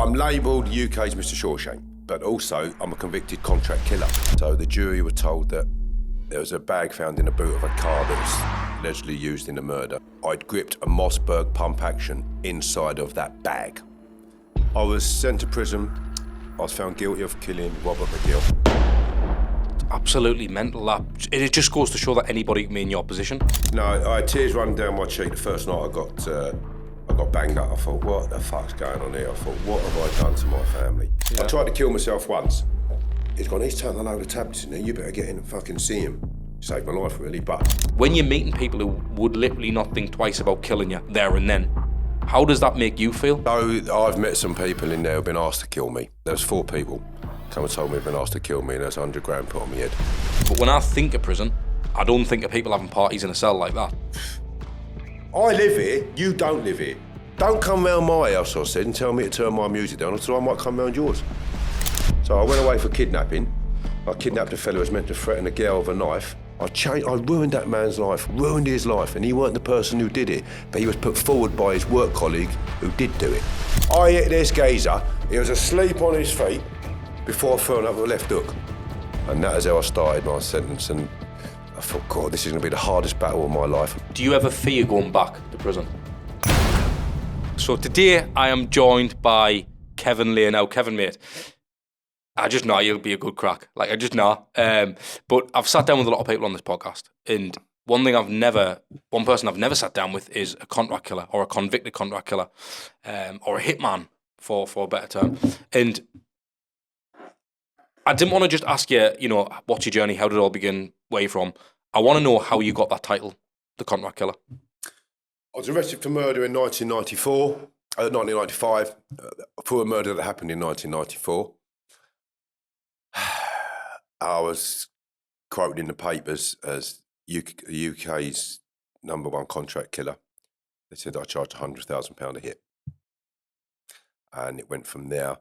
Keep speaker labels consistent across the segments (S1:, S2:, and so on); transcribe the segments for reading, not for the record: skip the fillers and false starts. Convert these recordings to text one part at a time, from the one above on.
S1: I'm labelled UK's Mr. Shawshank, but also I'm a convicted contract killer. So the jury were told that there was a bag found in the boot of a car that was allegedly used in the murder. I'd gripped a Mossberg pump action inside of that bag. I was sent to prison. I was found guilty of killing Robert McGill.
S2: Absolutely mental, that. It just goes to show that anybody can be in your position.
S1: No, I had tears running down my cheek the first night I got banged up. I thought, what the fuck's going on here? I thought, what have I done to my family? Yeah. I tried to kill myself once. He's gone, he's taken a load of tablets in there, you better get in and fucking see him. Saved my life, really, but...
S2: When you're meeting people who would literally not think twice about killing you there and then, how does that make you feel?
S1: So, I've met some people in there who've been asked to kill me. There's 4 people come and told me they've been asked to kill me, and there's 100 grand put on my head.
S2: But when I think of prison, I don't think of people having parties in a cell like that.
S1: I live here, you don't live here. Don't come round my house, I said, and tell me to turn my music down, or I might come round yours. So I went away for kidnapping. I kidnapped a fellow who was meant to threaten a girl with a knife. I ruined that man's life, ruined his life, and he weren't the person who did it, but he was put forward by his work colleague who did do it. I hit this geezer, he was asleep on his feet before I threw another left hook. And that is how I started my sentence, and I thought, God, this is going to be the hardest battle of my life.
S2: Do you ever fear going back to prison? So today I am joined by Kevin Lee. Now, Kevin, mate, I just know you'll be a good crack. Like, I just know. But I've sat down with a lot of people on this podcast, and one person I've never sat down with is a contract killer, or a convicted contract killer, or a hitman, for a better term. And I didn't want to just ask you, what's your journey? How did it all begin? Where you from? I want to know how you got that title, the contract killer.
S1: I was arrested for murder in 1995, for a murder that happened in 1994. I was quoted in the papers as UK's #1 contract killer. They said I charged £100,000 a hit. And it went from there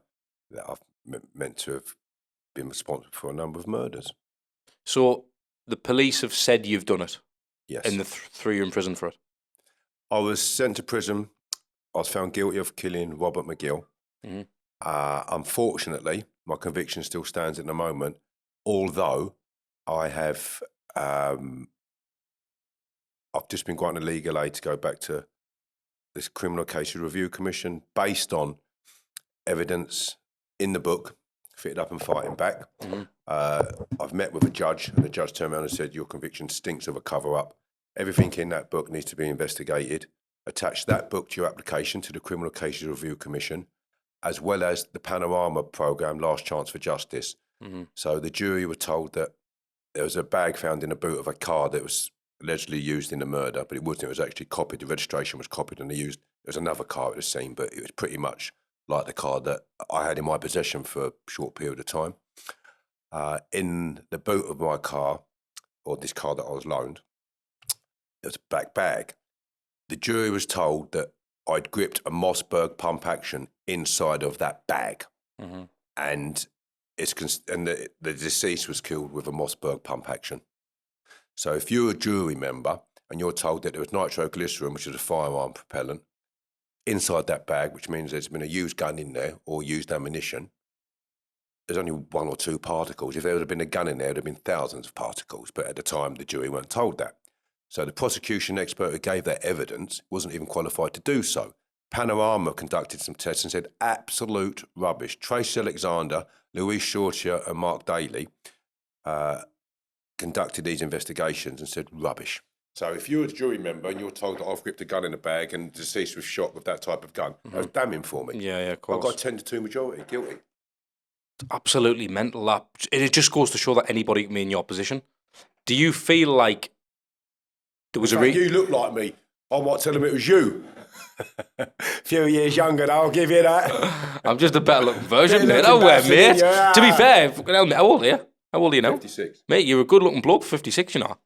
S1: that I've meant to have been responsible for a number of murders.
S2: So the police have said you've done it?
S1: Yes.
S2: And threw you in prison for it?
S1: I was sent to prison. I was found guilty of killing Robert McGill. Mm-hmm. Unfortunately, my conviction still stands at the moment, although I have, I've just been granted legal aid to go back to this Criminal Cases Review Commission based on evidence in the book, Fitted Up and Fighting Back. Mm-hmm. I've met with a judge, and the judge turned around and said, your conviction stinks of a cover-up. Everything in that book needs to be investigated. Attach that book to your application to the Criminal Cases Review Commission, as well as the Panorama programme, Last Chance for Justice. Mm-hmm. So the jury were told that there was a bag found in the boot of a car that was allegedly used in the murder, but it wasn't. It was actually copied. The registration was copied, and there was another car at the scene, but it was pretty much like the car that I had in my possession for a short period of time. In the boot of my car, or this car that I was loaned, there was a black bag. The jury was told that I'd gripped a Mossberg pump action inside of that bag. Mm-hmm. And the deceased was killed with a Mossberg pump action. So if you're a jury member and you're told that there was nitroglycerin, which is a firearm propellant, inside that bag, which means there's been a used gun in there or used ammunition, there's only 1 or 2 particles. If there would have been a gun in there, there would have been thousands of particles. But at the time, the jury weren't told that. So the prosecution expert who gave that evidence wasn't even qualified to do so. Panorama conducted some tests and said, absolute rubbish. Tracy Alexander, Louise Shortier and Mark Daly conducted these investigations and said, rubbish. So if you're a jury member and you're told that I've gripped a gun in a bag and the deceased was shot with that type of gun, that was damning for me.
S2: Yeah, of course.
S1: I got 10-2 majority, guilty.
S2: Absolutely mental, that. It just goes to show that anybody can be in your position. Do you feel like there was
S1: you look like me. I might tell them it was you. A few years younger, I'll give you that.
S2: I'm just a better looking version, mate. Mate. To be fair, how old are you? How old are you now?
S1: 56.
S2: Mate, you're a good looking bloke for 56, you know.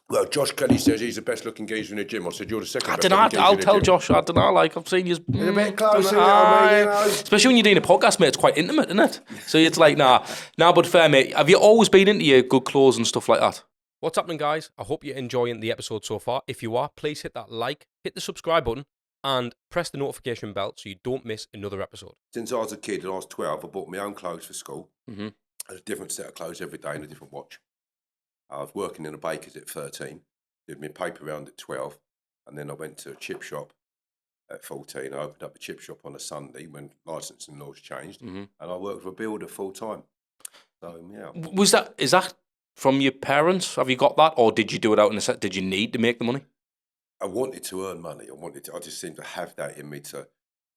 S1: Well, Josh Kelly says he's the best looking geezer in the gym. I said, you're the second best looking geezer
S2: I'll tell Josh, I don't know, like, I've seen you.
S1: You're a bit closer, you know.
S2: Especially when you're doing a podcast, mate, it's quite intimate, isn't it? So it's like, nah, but fair, mate. Have you always been into your good clothes and stuff like that? What's happening, guys? I hope you're enjoying the episode so far. If you are, please hit that like, hit the subscribe button,
S3: and press the notification bell so you don't miss another episode.
S1: Since I was a kid and I was 12, I bought my own clothes for school.
S2: Mm-hmm.
S1: I had a different set of clothes every day and a different watch. I was working in a baker's at 13, did my paper round at 12, and then I went to a chip shop at 14. I opened up a chip shop on a Sunday when licensing laws changed, and I worked for a builder full time. So, yeah.
S2: Is that from your parents? Have you got that? Or did you do it out in the set? Did you need to make the money?
S1: I wanted to earn money. I just seemed to have that in me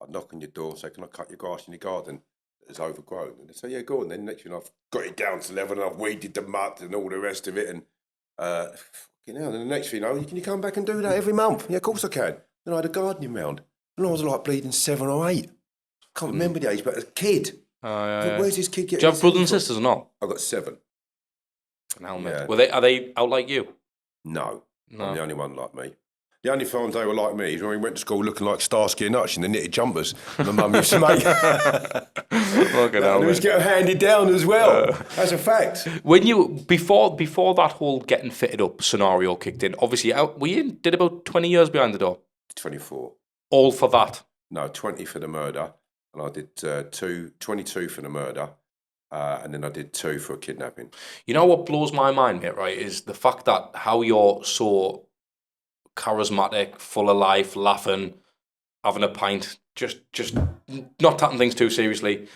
S1: I'd knock on your door and say, can I cut your grass in your garden? It's overgrown. And they'd say, yeah, go on. Then next thing I've got it down to level and I've weeded the mud and all the rest of it. And, and then the next thing you know, can you come back and do that every month? Yeah, of course I can. Then I had a gardening round. And I was like bleeding 7 or 8. Can't remember the age, but as a kid. Where's this kid getting?
S2: Do you have brothers and sisters or not?
S1: I've got 7.
S2: Yeah. Are they out like you?
S1: No. I'm the only one like me. The only times they were like me is when we went to school looking like Starsky and Hutch in the knitted jumpers my mum used to make.
S2: Fucking hell,
S1: it was getting handed down as well. That's a fact.
S2: When you before that whole getting fitted up scenario kicked in, obviously did about 20 years behind the door.
S1: 24.
S2: All for that?
S1: No, 20 for the murder, and I did 22 for the murder. And then I did 2 for a kidnapping.
S2: You know what blows my mind, mate, right, is the fact that how you're so charismatic, full of life, laughing, having a pint, just not taking things too seriously.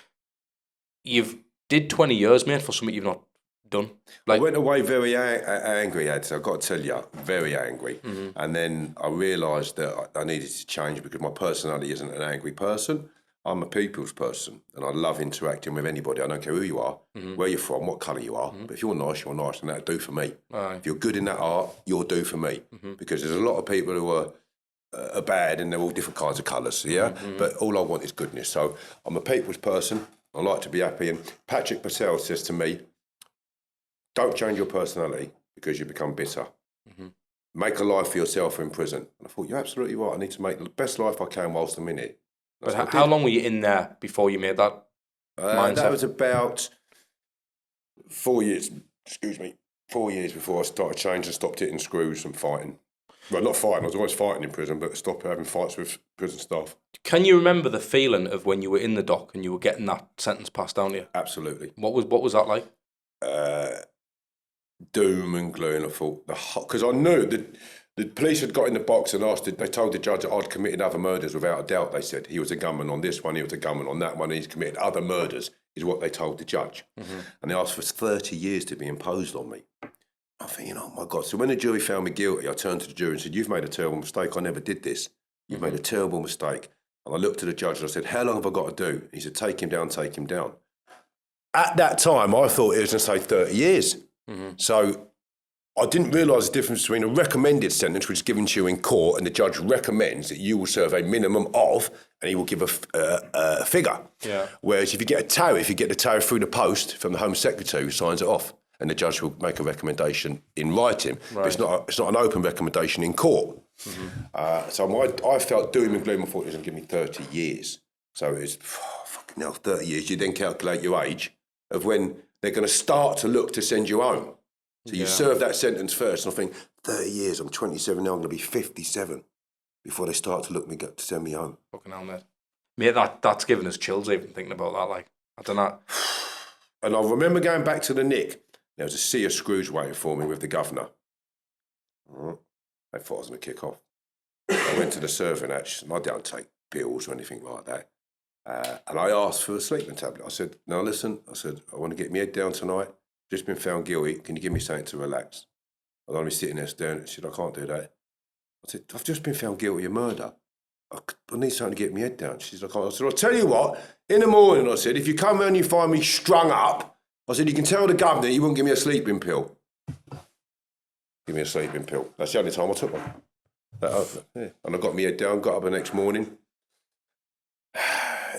S2: You've did 20 years, mate, for something you've not done.
S1: I went away very angry, Ed, so I've got to tell you, very angry. And then I realised that I needed to change because my personality isn't an angry person. I'm a people's person, and I love interacting with anybody. I don't care who you are, where you're from, what colour you are. But if you're nice, and that'll do for me. If you're good in that art, you'll do for me. Because there's a lot of people who are bad, and they're all different kinds of colours, yeah? But all I want is goodness. So I'm a people's person. I like to be happy. And Patrick Purcell says to me, don't change your personality because you become bitter. Make a life for yourself in prison. And I thought, you're absolutely right. I need to make the best life I can whilst I'm in it.
S2: But how long were you in there before you made that mindset?
S1: That was about 4 years, 4 years before I started changing, stopped hitting screws and fighting. Well, not fighting, I was always fighting in prison, but stopped having fights with prison staff.
S2: Can you remember the feeling of when you were in the dock and you were getting that sentence passed down to you?
S1: Absolutely.
S2: What was that like?
S1: Doom and gloom. I thought, because I knew that the police had got in the box and they told the judge that I'd committed other murders without a doubt. They said he was a gunman on this one, he was a gunman on that one, he's committed other murders, is what they told the judge. And they asked for 30 years to be imposed on me. I'm thinking, oh my God. So when the jury found me guilty, I turned to the jury and said, you've made a terrible mistake, I never did this. You've made a terrible mistake. And I looked at the judge and I said, how long have I got to do? He said, take him down, take him down. At that time, I thought it was going to say 30 years. So I didn't realise the difference between a recommended sentence, which is given to you in court, and the judge recommends that you will serve a minimum of, and he will give a figure. Yeah. Whereas if you get a tariff, you get the tariff through the post from the Home Secretary who signs it off, and the judge will make a recommendation in writing. Right. But it's not an open recommendation in court. So I felt doom and gloom. I thought it was going to give me 30 years. So it's fucking hell, 30 years. You then calculate your age of when they're going to start to look to send you home. So you serve that sentence first, and I think, 30 years, I'm 27 now, I'm going to be 57 before they start to look to send me home.
S2: Fucking hell, mate. Mate, that's giving us chills even thinking about that, like, I don't know.
S1: And I remember going back to the Nick, there was a sea of screws waiting for me with the governor. They thought I was going to kick off. I went to the serving hatch, and I don't take pills or anything like that. And I asked for a sleeping tablet. I said, no, listen, I want to get my head down tonight. Just been found guilty. Can you give me something to relax? I don't want to be sitting there staring. She said, I can't do that. I said, I've just been found guilty of murder. I need something to get my head down. She said, I can't. I said, I'll tell you what, in the morning, I said, if you come round and you find me strung up, I said, you can tell the governor he wouldn't give me a sleeping pill. Give me a sleeping pill. That's the only time I took one. And I got my head down, got up the next morning.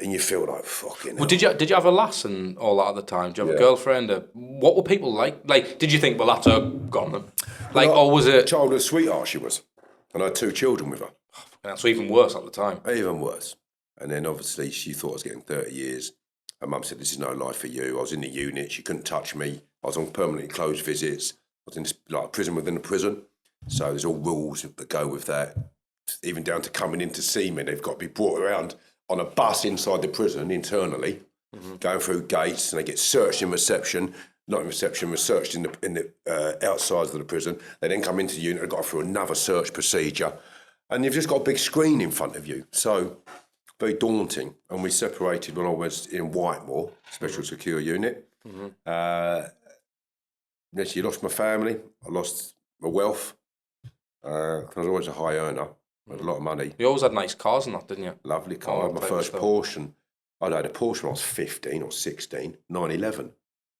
S1: And you feel like fucking hell.
S2: Well, did you have a lass and all that at the time? Did you have a girlfriend? What were people like? Like, did you think, well, that's her, gone then? Like, or was it...
S1: Childhood sweetheart she was. And I had 2 children with her.
S2: That's even worse at the time.
S1: Even worse. And then obviously she thought I was getting 30 years. Her mum said, this is no life for you. I was in the unit, she couldn't touch me. I was on permanently closed visits. I was in a prison within a prison. So there's all rules that go with that. even down to coming in to see me. They've got to be brought around on a bus inside the prison internally, going through gates, and they get searched in reception. Not in reception, researched in the outsides of the prison. They then come into the unit, they've got through another search procedure. And you've just got a big screen in front of you. So, very daunting. And we separated when I was in Whitemore, Special Secure Unit. Actually, lost my family. I lost my wealth. I was always a high earner. I had a lot of money.
S2: You always had nice cars and that, didn't you?
S1: Lovely car. I had my first Porsche. I'd had a Porsche when I was 15 or 16, 911.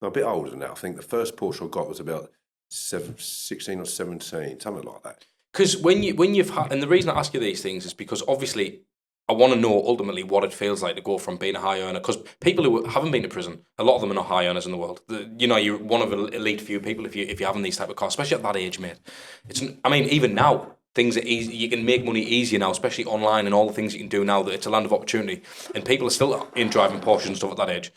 S1: I'm a bit older than that. I think the first Porsche I got was about 16 or 17, something like that.
S2: Because when you've had, and the reason I ask you these things is because obviously I want to know ultimately what it feels like to go from being a high earner. Because people who haven't been to prison, a lot of them are not high earners in the world. You're one of the elite few people if you're having these type of cars, especially at that age, mate. Even now. Things are easy. You can make money easier now, especially online and all the things you can do now. That it's a land of opportunity, and people are still in driving Porsche and stuff at that age.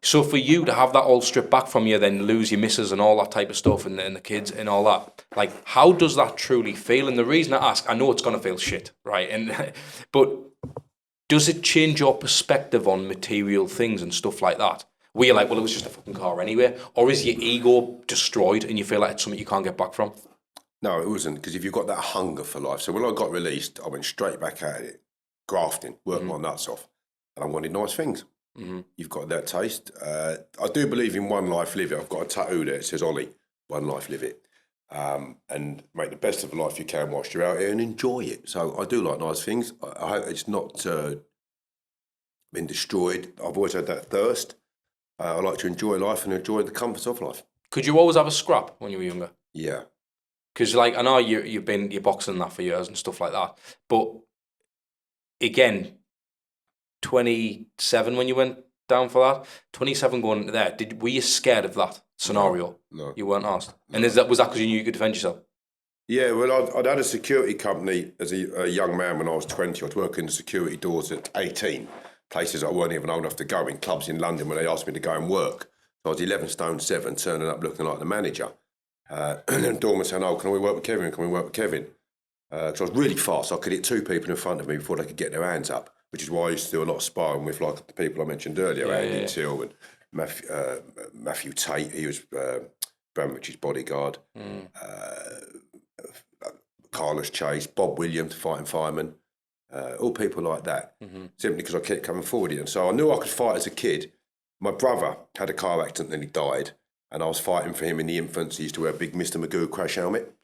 S2: So for you to have that all stripped back from you, then lose your missus and all that type of stuff, and the kids and all that, like how does that truly feel? And the reason I ask, I know it's gonna feel shit, right? But does it change your perspective on material things and stuff like that? Where you're like, well, it was just a fucking car anyway, or is your ego destroyed and you feel like it's something you can't get back from?
S1: No, it wasn't, because if you've got that hunger for life. So when I got released, I went straight back at it, grafting, working my nuts off, and I wanted nice things. You've got that taste. I do believe in one life, live it. I've got a tattoo there, it says, Ollie, one life, live it. And make the best of the life you can whilst you're out here and enjoy it. So I do like nice things. I hope it's not been destroyed. I've always had that thirst. I like to enjoy life and enjoy the comforts of life.
S2: Could you always have a scrap when you were younger?
S1: Yeah.
S2: Because, like, I know you've been boxing that for years and stuff like that. But, again, 27 when you went down for that, 27 going into there, were you scared of that scenario?
S1: No.
S2: You weren't asked? No. And was that because you knew you could defend yourself?
S1: Yeah, well, I'd had a security company as a young man when I was 20. I was working the security doors at 18, places I weren't even old enough to go, in clubs in London where they asked me to go and work. So I was 11 stone 7, turning up looking like the manager. And then Dawn was saying, oh, can we work with Kevin? Can we work with Kevin? Because I was really fast. I could hit 2 people in front of me before they could get their hands up, which is why I used to do a lot of sparring with like the people I mentioned earlier, Andy Till and Matthew Tate. He was Bramwich's bodyguard. Carlos Chase, Bob Williams, fighting fireman, all people like that, simply because I kept coming forward here. And so I knew I could fight as a kid. My brother had a car accident and he died. And I was fighting for him in the infants. He used to wear a big Mr. Magoo crash helmet.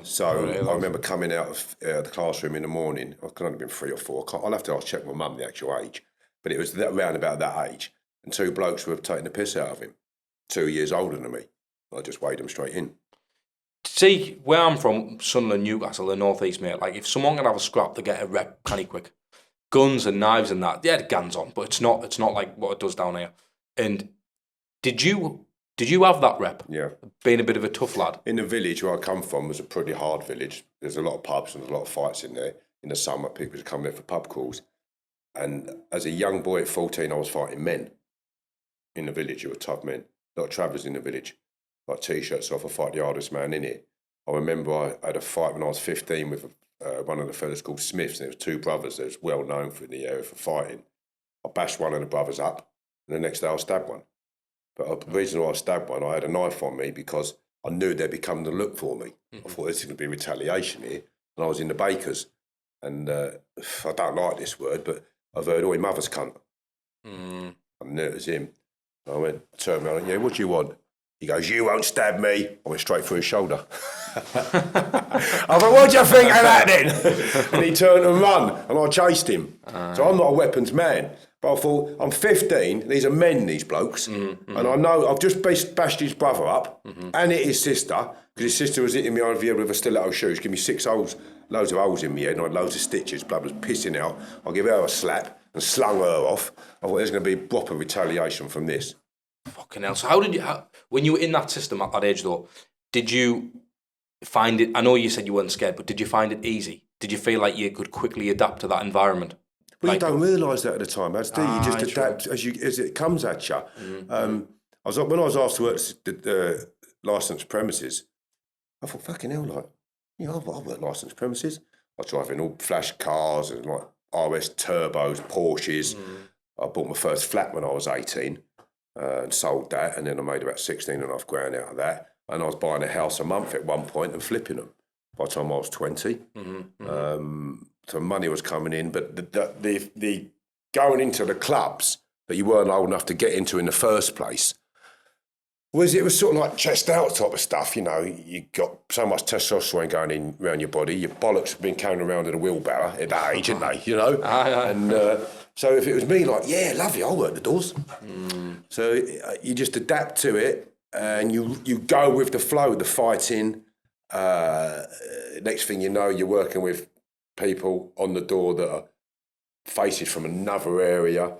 S1: So I remember coming out of the classroom in the morning. I could only have been 3 or 4. I'll have to check my mum the actual age. But it was around about that age. And 2 blokes were taking the piss out of him, 2 years older than me. I just weighed them straight in.
S2: See, where I'm from, Sunderland, Newcastle, the North East, mate, like if someone can have a scrap, they get a rep pretty quick. Guns and knives and that, yeah, the guns on, but it's not like what it does down here. And did you have that rep?
S1: Yeah. Being
S2: a bit of a tough lad?
S1: In the village where I come from was a pretty hard village. There's a lot of pubs and there's a lot of fights in there. In the summer, people would come there for pub calls. And as a young boy at 14, I was fighting men in the village who were tough men. A lot of travellers in the village. Like T-shirts off, I fight the hardest man in it. I remember I had a fight when I was 15 with one of the fellas called Smiths, and it was 2 brothers that was well known for in the area for fighting. I bashed one of the brothers up, and the next day I stabbed one. But the reason why I stabbed one, I had a knife on me because I knew they'd be coming to look for me. I thought this was going to be retaliation here. And I was in the bakers. And I don't like this word, but I've heard, oh, your mother's cunt. I knew it was him. I turned around, yeah, what do you want? He goes, you won't stab me. I went straight through his shoulder. I thought, what do you think of that then? And he turned and run, and I chased him. So I'm not a weapons man. But I thought, I'm 15, these are men, these blokes, and I know I've just bashed his brother up, and hit his sister, because his sister was hitting me over here with a stiletto shoes, give me 6 holes, loads of holes in my head, and I had loads of stitches, blood was pissing out. I give her a slap and slung her off. I thought there's going to be a proper retaliation from this.
S2: Fucking hell. So when you were in that system at that age though, did you find it, I know you said you weren't scared, but did you find it easy? Did you feel like you could quickly adapt to that environment?
S1: Well, you don't realise that at the time, do you? You just adapt as it comes at you. When I was asked to work the licensed premises, I thought, fucking hell, like, I've worked licensed premises. I was driving all flash cars and like RS turbos, Porsches. I bought my first flat when I was 18 and sold that, and then I made about 16.5 grand out of that. And I was buying a house a month at one point and flipping them by the time I was 20. So money was coming in, but the going into the clubs that you weren't old enough to get into in the first place, it was sort of like chest out type of stuff, you know. You got so much testosterone going in around your body, your bollocks have been carrying around in a wheelbarrow at that age, haven't they, you know? And so if it was me, like, yeah, love you, I'll work the doors. So you just adapt to it and you go with the flow, the fighting. Next thing you know, you're working with people on the door that are faces from another area.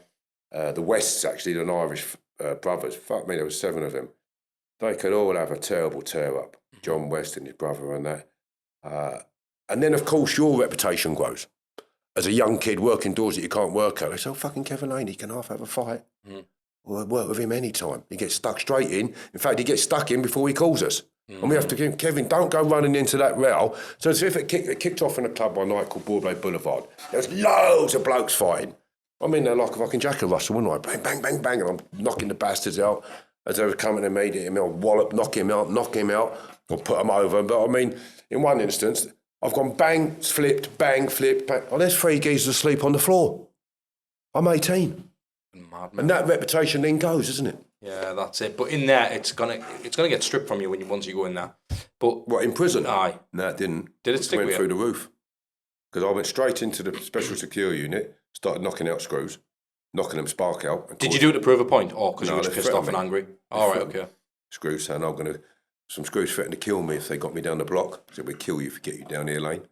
S1: The Wests, actually, the Irish brothers, fuck me, there was 7 of them. They could all have a terrible tear up. John West and his brother and that. And then, of course, your reputation grows. As a young kid working doors that you can't work at, they say, oh, fucking Kevin Lane, he can half have a fight. We'll work with him anytime. He gets stuck straight in. In fact, he gets stuck in before he calls us. And we have to give Kevin, don't go running into that rail. So as if it kicked off in a club one night called Broadway Boulevard. There was loads of blokes fighting. I'm in there like a fucking Jack and Russell, wasn't I? Bang, bang, bang, bang, and I'm knocking the bastards out. As they were coming to me, I'll wallop, knock him out, or put him over. But I mean, in one instance, I've gone bang, flipped, bang, flipped, bang. Oh, there's 3 geezers asleep on the floor. I'm 18.
S2: Madman.
S1: And that reputation then goes, isn't it?
S2: Yeah, that's it. But in there, it's gonna get stripped from you once you go in there. But
S1: what, in prison?
S2: Aye.
S1: No, it didn't.
S2: Did it stick
S1: went
S2: with
S1: through
S2: you?
S1: the roof. Because I went straight into the special secure unit, started knocking out screws, knocking them spark out. And
S2: Did you do it to prove a point? Or because
S1: No,
S2: you were
S1: they
S2: pissed off and
S1: threatened me.
S2: angry? All right, okay.
S1: Screws saying, some screws threatened to kill me if they got me down the block. Said, we'd kill you if we get you down here, Lane.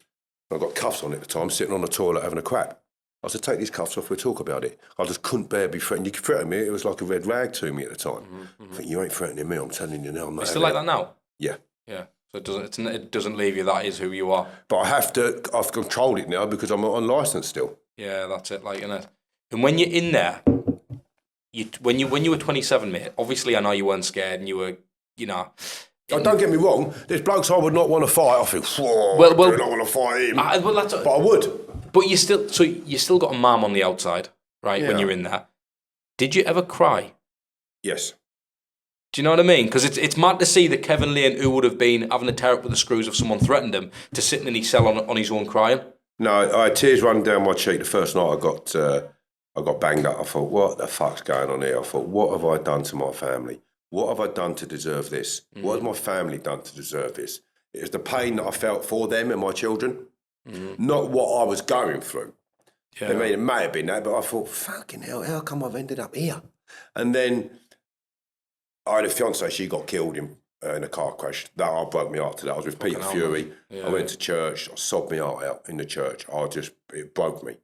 S1: I got cuffs on at the time, sitting on the toilet having a crap. I said, take these cuffs off, we'll talk about it. I just couldn't bear to be threatened. You could threaten me, it was like a red rag to me at the time. I think, you ain't threatening me, I'm telling you now. I'm not
S2: You still like that now?
S1: Yeah.
S2: Yeah. So it doesn't leave you. That is who you are.
S1: But I've controlled it now because I'm unlicensed still.
S2: Yeah, that's it. Like, innit? And when you're in there, when you were 27, mate, obviously I know you weren't scared and you were, you know.
S1: Oh, don't get me wrong, there's blokes I would not want to fight. I think, whoa,
S2: Well,
S1: I do not want to fight him.
S2: But
S1: I would.
S2: But you still got a mum on the outside, right? When
S1: Yeah.
S2: you're in there, did you ever cry?
S1: Yes.
S2: Do you know what I mean? Because it's mad to see that Kevin Lane, who would have been having a tear up with the screws if someone threatened him, to sitting in his cell on his own crying.
S1: No, I had tears running down my cheek the first night I got banged up. I thought, what the fuck's going on here? I thought, what have I done to my family? What have I done to deserve this? What has my family done to deserve this? It was the pain that I felt for them and my children, not what I was going through.
S2: Yeah.
S1: I mean, it may have been that, but I thought, fucking hell, how come I've ended up here? And then I had a fiancée, she got killed in a car crash. That broke me heart to that. I was with Peter Fury.
S2: Yeah.
S1: I went to church. I sobbed my heart out in the church. It broke me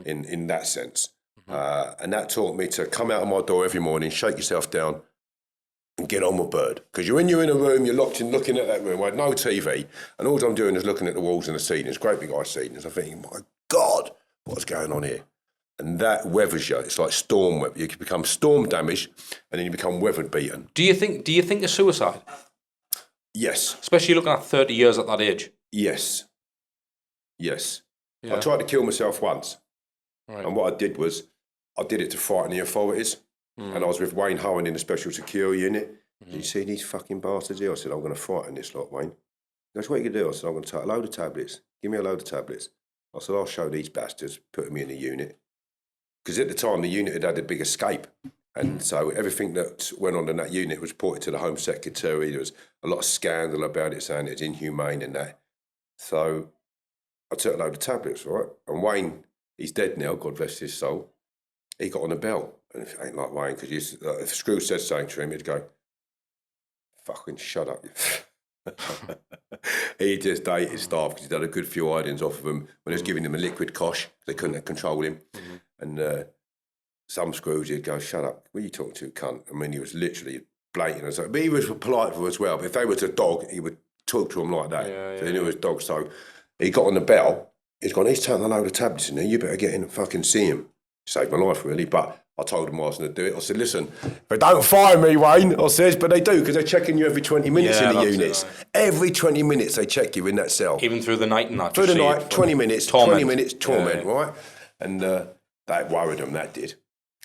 S1: in that sense. And that taught me to come out of my door every morning, shake yourself down and get on with bird. Because you're in a room, you're locked in, looking at that room. I had no TV. And all I'm doing is looking at the walls and the ceilings, great big high ceilings. I'm thinking, my God, what's going on here? And that weathers you. It's like storm weather. You can become storm damaged, and then you become weather beaten.
S2: Do you think of suicide?
S1: Yes.
S2: Especially looking at 30 years at that age.
S1: Yes. Yes.
S2: Yeah.
S1: I tried to kill myself once.
S2: Right.
S1: And what I did was, I did it to frighten the authorities. And I was with Wayne Howen in the special security unit. Did you see these fucking bastards here? I said, I'm going to frighten this lot, Wayne. He goes, what are you going to do? I said, I'm going to take a load of tablets. Give me a load of tablets. I said, I'll show these bastards, putting me in the unit. Because at the time, the unit had a big escape. And so everything that went on in that unit was reported to the Home Secretary. There was a lot of scandal about it, saying it's inhumane and that. So I took a load of tablets, right? And Wayne, he's dead now, God rest his soul. He got on the bell. And it ain't like Wayne, because if Screw said something to him, he'd go, fucking shut up. He just ate his staff because he'd had a good few idings off of them when he was giving them a liquid cosh. They couldn't control him. And some screws, he'd go, shut up. What are you talking to, cunt? I mean, he was literally blatant. And so, but he was polite as well. But if they were a dog, he would talk to them like that. So he knew it was dog. So he got on the bell. He's taking a load of tablets in there. You better get in and fucking see him. Saved my life, really. But I told them I was going to do it. I said, listen, they don't fire me, Wayne. I says, but they do, because they're checking you every 20 minutes in the units. Every 20 minutes they check you in that cell.
S2: Even through the night and that?
S1: Through the night, 20 minutes,
S2: torment.
S1: 20 minutes, torment, right? And that worried them, that did.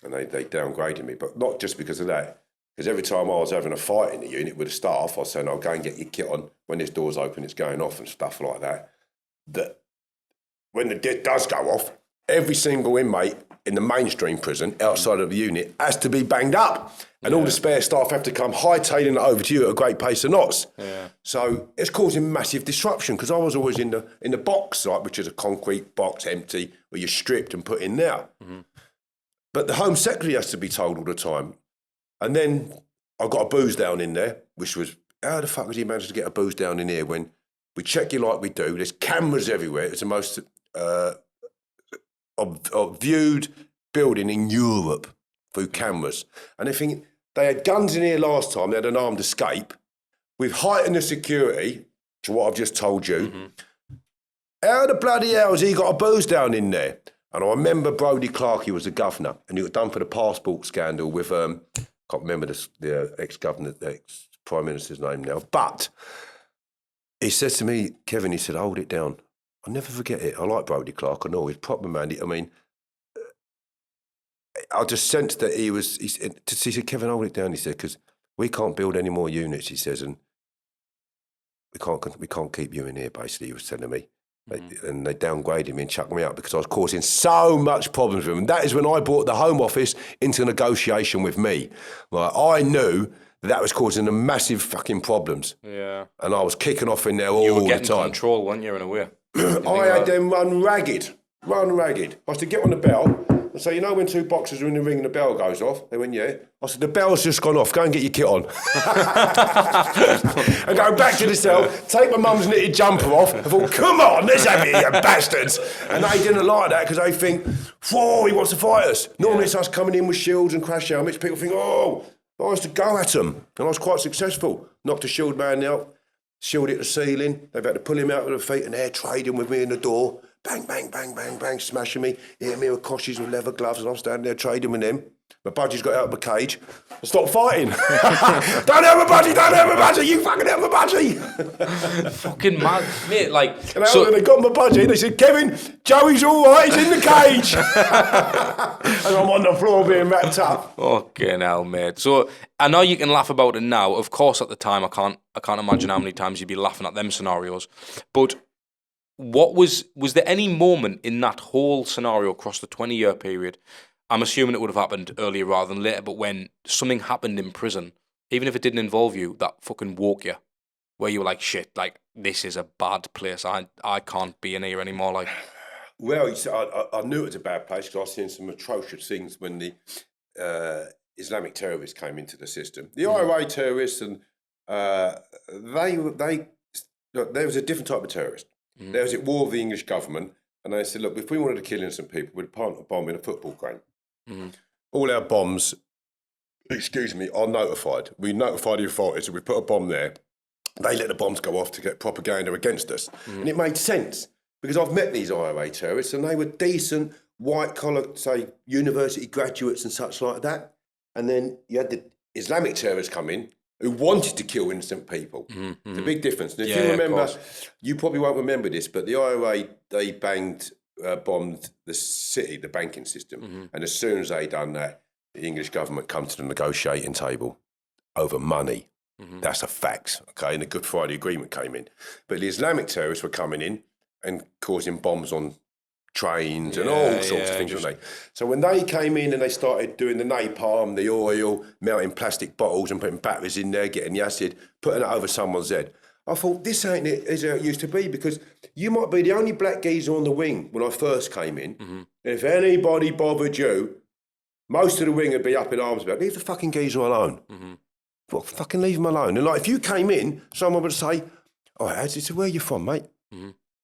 S1: And they downgraded me, but not just because of that. Because every time I was having a fight in the unit with the staff, I was saying, I'll go and get your kit on. When this door's open, it's going off and stuff like that. That when the dit does go off, every single inmate in the mainstream prison outside of the unit has to be banged up. And all the spare staff have to come hightailing it over to you at a great pace of knots. Yeah. So it's causing massive disruption, because I was always in the box, like, which is a concrete box, empty, where you're stripped and put in there. Mm-hmm. But the Home Secretary has to be told all the time. And then I got a booze down in there, which was, how the fuck did he manage to get a booze down in here when we check you like we do? There's cameras everywhere. It's the most viewed building in Europe through cameras. And they had guns in here last time. They had an armed escape. We've heightened the security to what I've just told you. Mm-hmm. How the bloody hell has he got a booze down in there? And I remember Brodie Clark, he was the governor, and he got done for the passport scandal with, can't remember the ex-governor, the ex-prime minister's name now, but he said to me, Kevin, he said, hold it down. I'll never forget it. I like Brodie Clark, I know he's proper man. I mean, I just sensed that he said, Kevin, hold it down, he said, because we can't build any more units, he says, and we can't keep you in here, basically, he was telling me. And they downgraded me and chucked me out because I was causing so much problems with them. And that is when I brought the Home Office into negotiation with me. Like, I knew that was causing them massive fucking problems. Yeah. And I was kicking off in there all the time.
S2: You were getting control, weren't you, in a way?
S1: I had them run ragged. I used to get on the bell and say, you know when two boxers are in the ring and the bell goes off? They went, yeah. I said, the bell's just gone off. Go and get your kit on. And go back to the cell, take my mum's knitted jumper off. I thought, come on, let's have it, you bastards. And they didn't like that because they think, whoa, he wants to fight us. Normally it's us coming in with shields and crash helmets. People think, oh, I used to go at them. And I was quite successful. Knocked a shield man out, shield hit the ceiling. They've had to pull him out with their feet and they're trading with me in the door. Bang, bang, bang, bang, bang, smashing me. Hit me with coshes with leather gloves and I'm standing there trading with them. My budgie's got out of the cage. I stopped fighting. Don't have a budgie, you fucking have a budgie.
S2: Fucking mad, mate, like...
S1: And so they got my budgie, they said, Kevin, Joey's all right, he's in the cage. And I'm on the floor being wrapped up.
S2: Fucking hell, mate. So, I know you can laugh about it now. Of course, at the time, I can't imagine how many times you'd be laughing at them scenarios. But what was there any moment in that whole scenario across the 20-year period, I'm assuming it would have happened earlier rather than later, but when something happened in prison, even if it didn't involve you, that fucking woke you, where you were like, shit, like, this is a bad place. I can't be in here anymore. Like,
S1: well, I knew it was a bad place because I was seeing some atrocious things when the Islamic terrorists came into the system. The IRA terrorists, and there was a different type of terrorist. There was at war with the English government, and they said, look, if we wanted to kill innocent people, we'd plant a bomb in a football ground. All our bombs, are notified. We notify the authorities, and we put a bomb there. They let the bombs go off to get propaganda against us. And it made sense, because I've met these IRA terrorists, and they were decent, white-collar, say, university graduates and such like that. And then you had the Islamic terrorists come in, who wanted to kill innocent people. It's a big difference. And if you remember, you probably won't remember this, but the IRA, they bombed the city, the banking system. And as soon as they done that, the English government come to the negotiating table over money. That's a fact, okay? And the Good Friday Agreement came in. But the Islamic terrorists were coming in and causing bombs on trains and all sorts of things, weren't they? So when they came in and they started doing the napalm, the oil, melting plastic bottles and putting batteries in there, getting the acid, putting it over someone's head, I thought, this ain't it as it used to be, because you might be the only black geezer on the wing when I first came in. And if anybody bothered you, most of the wing would be up in arms about, leave the fucking geezer alone. Well, fucking leave him alone. And like, if you came in, someone would say, oh, where are you from, mate?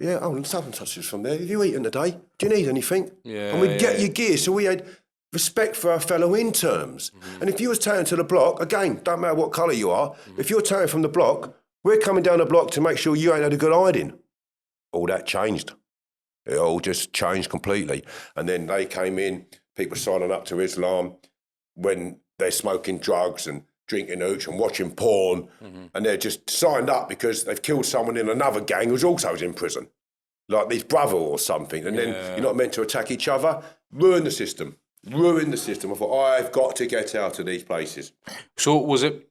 S1: Yeah, oh, such and such is from there. Have you eaten today? Do you need anything? And we'd get your gear. So we had respect for our fellow interns. And if you was taken to the block, again, don't matter what colour you are, if you're taken from the block, we're coming down the block to make sure you ain't had a good hiding. All that changed. It all just changed completely. And then they came in, people signing up to Islam when they're smoking drugs and drinking hooch and watching porn, and they're just signed up because they've killed someone in another gang who's also in prison, like his brother or something, and then you're not meant to attack each other. Ruin the system. I thought, I've got to get out of these places.
S2: So was it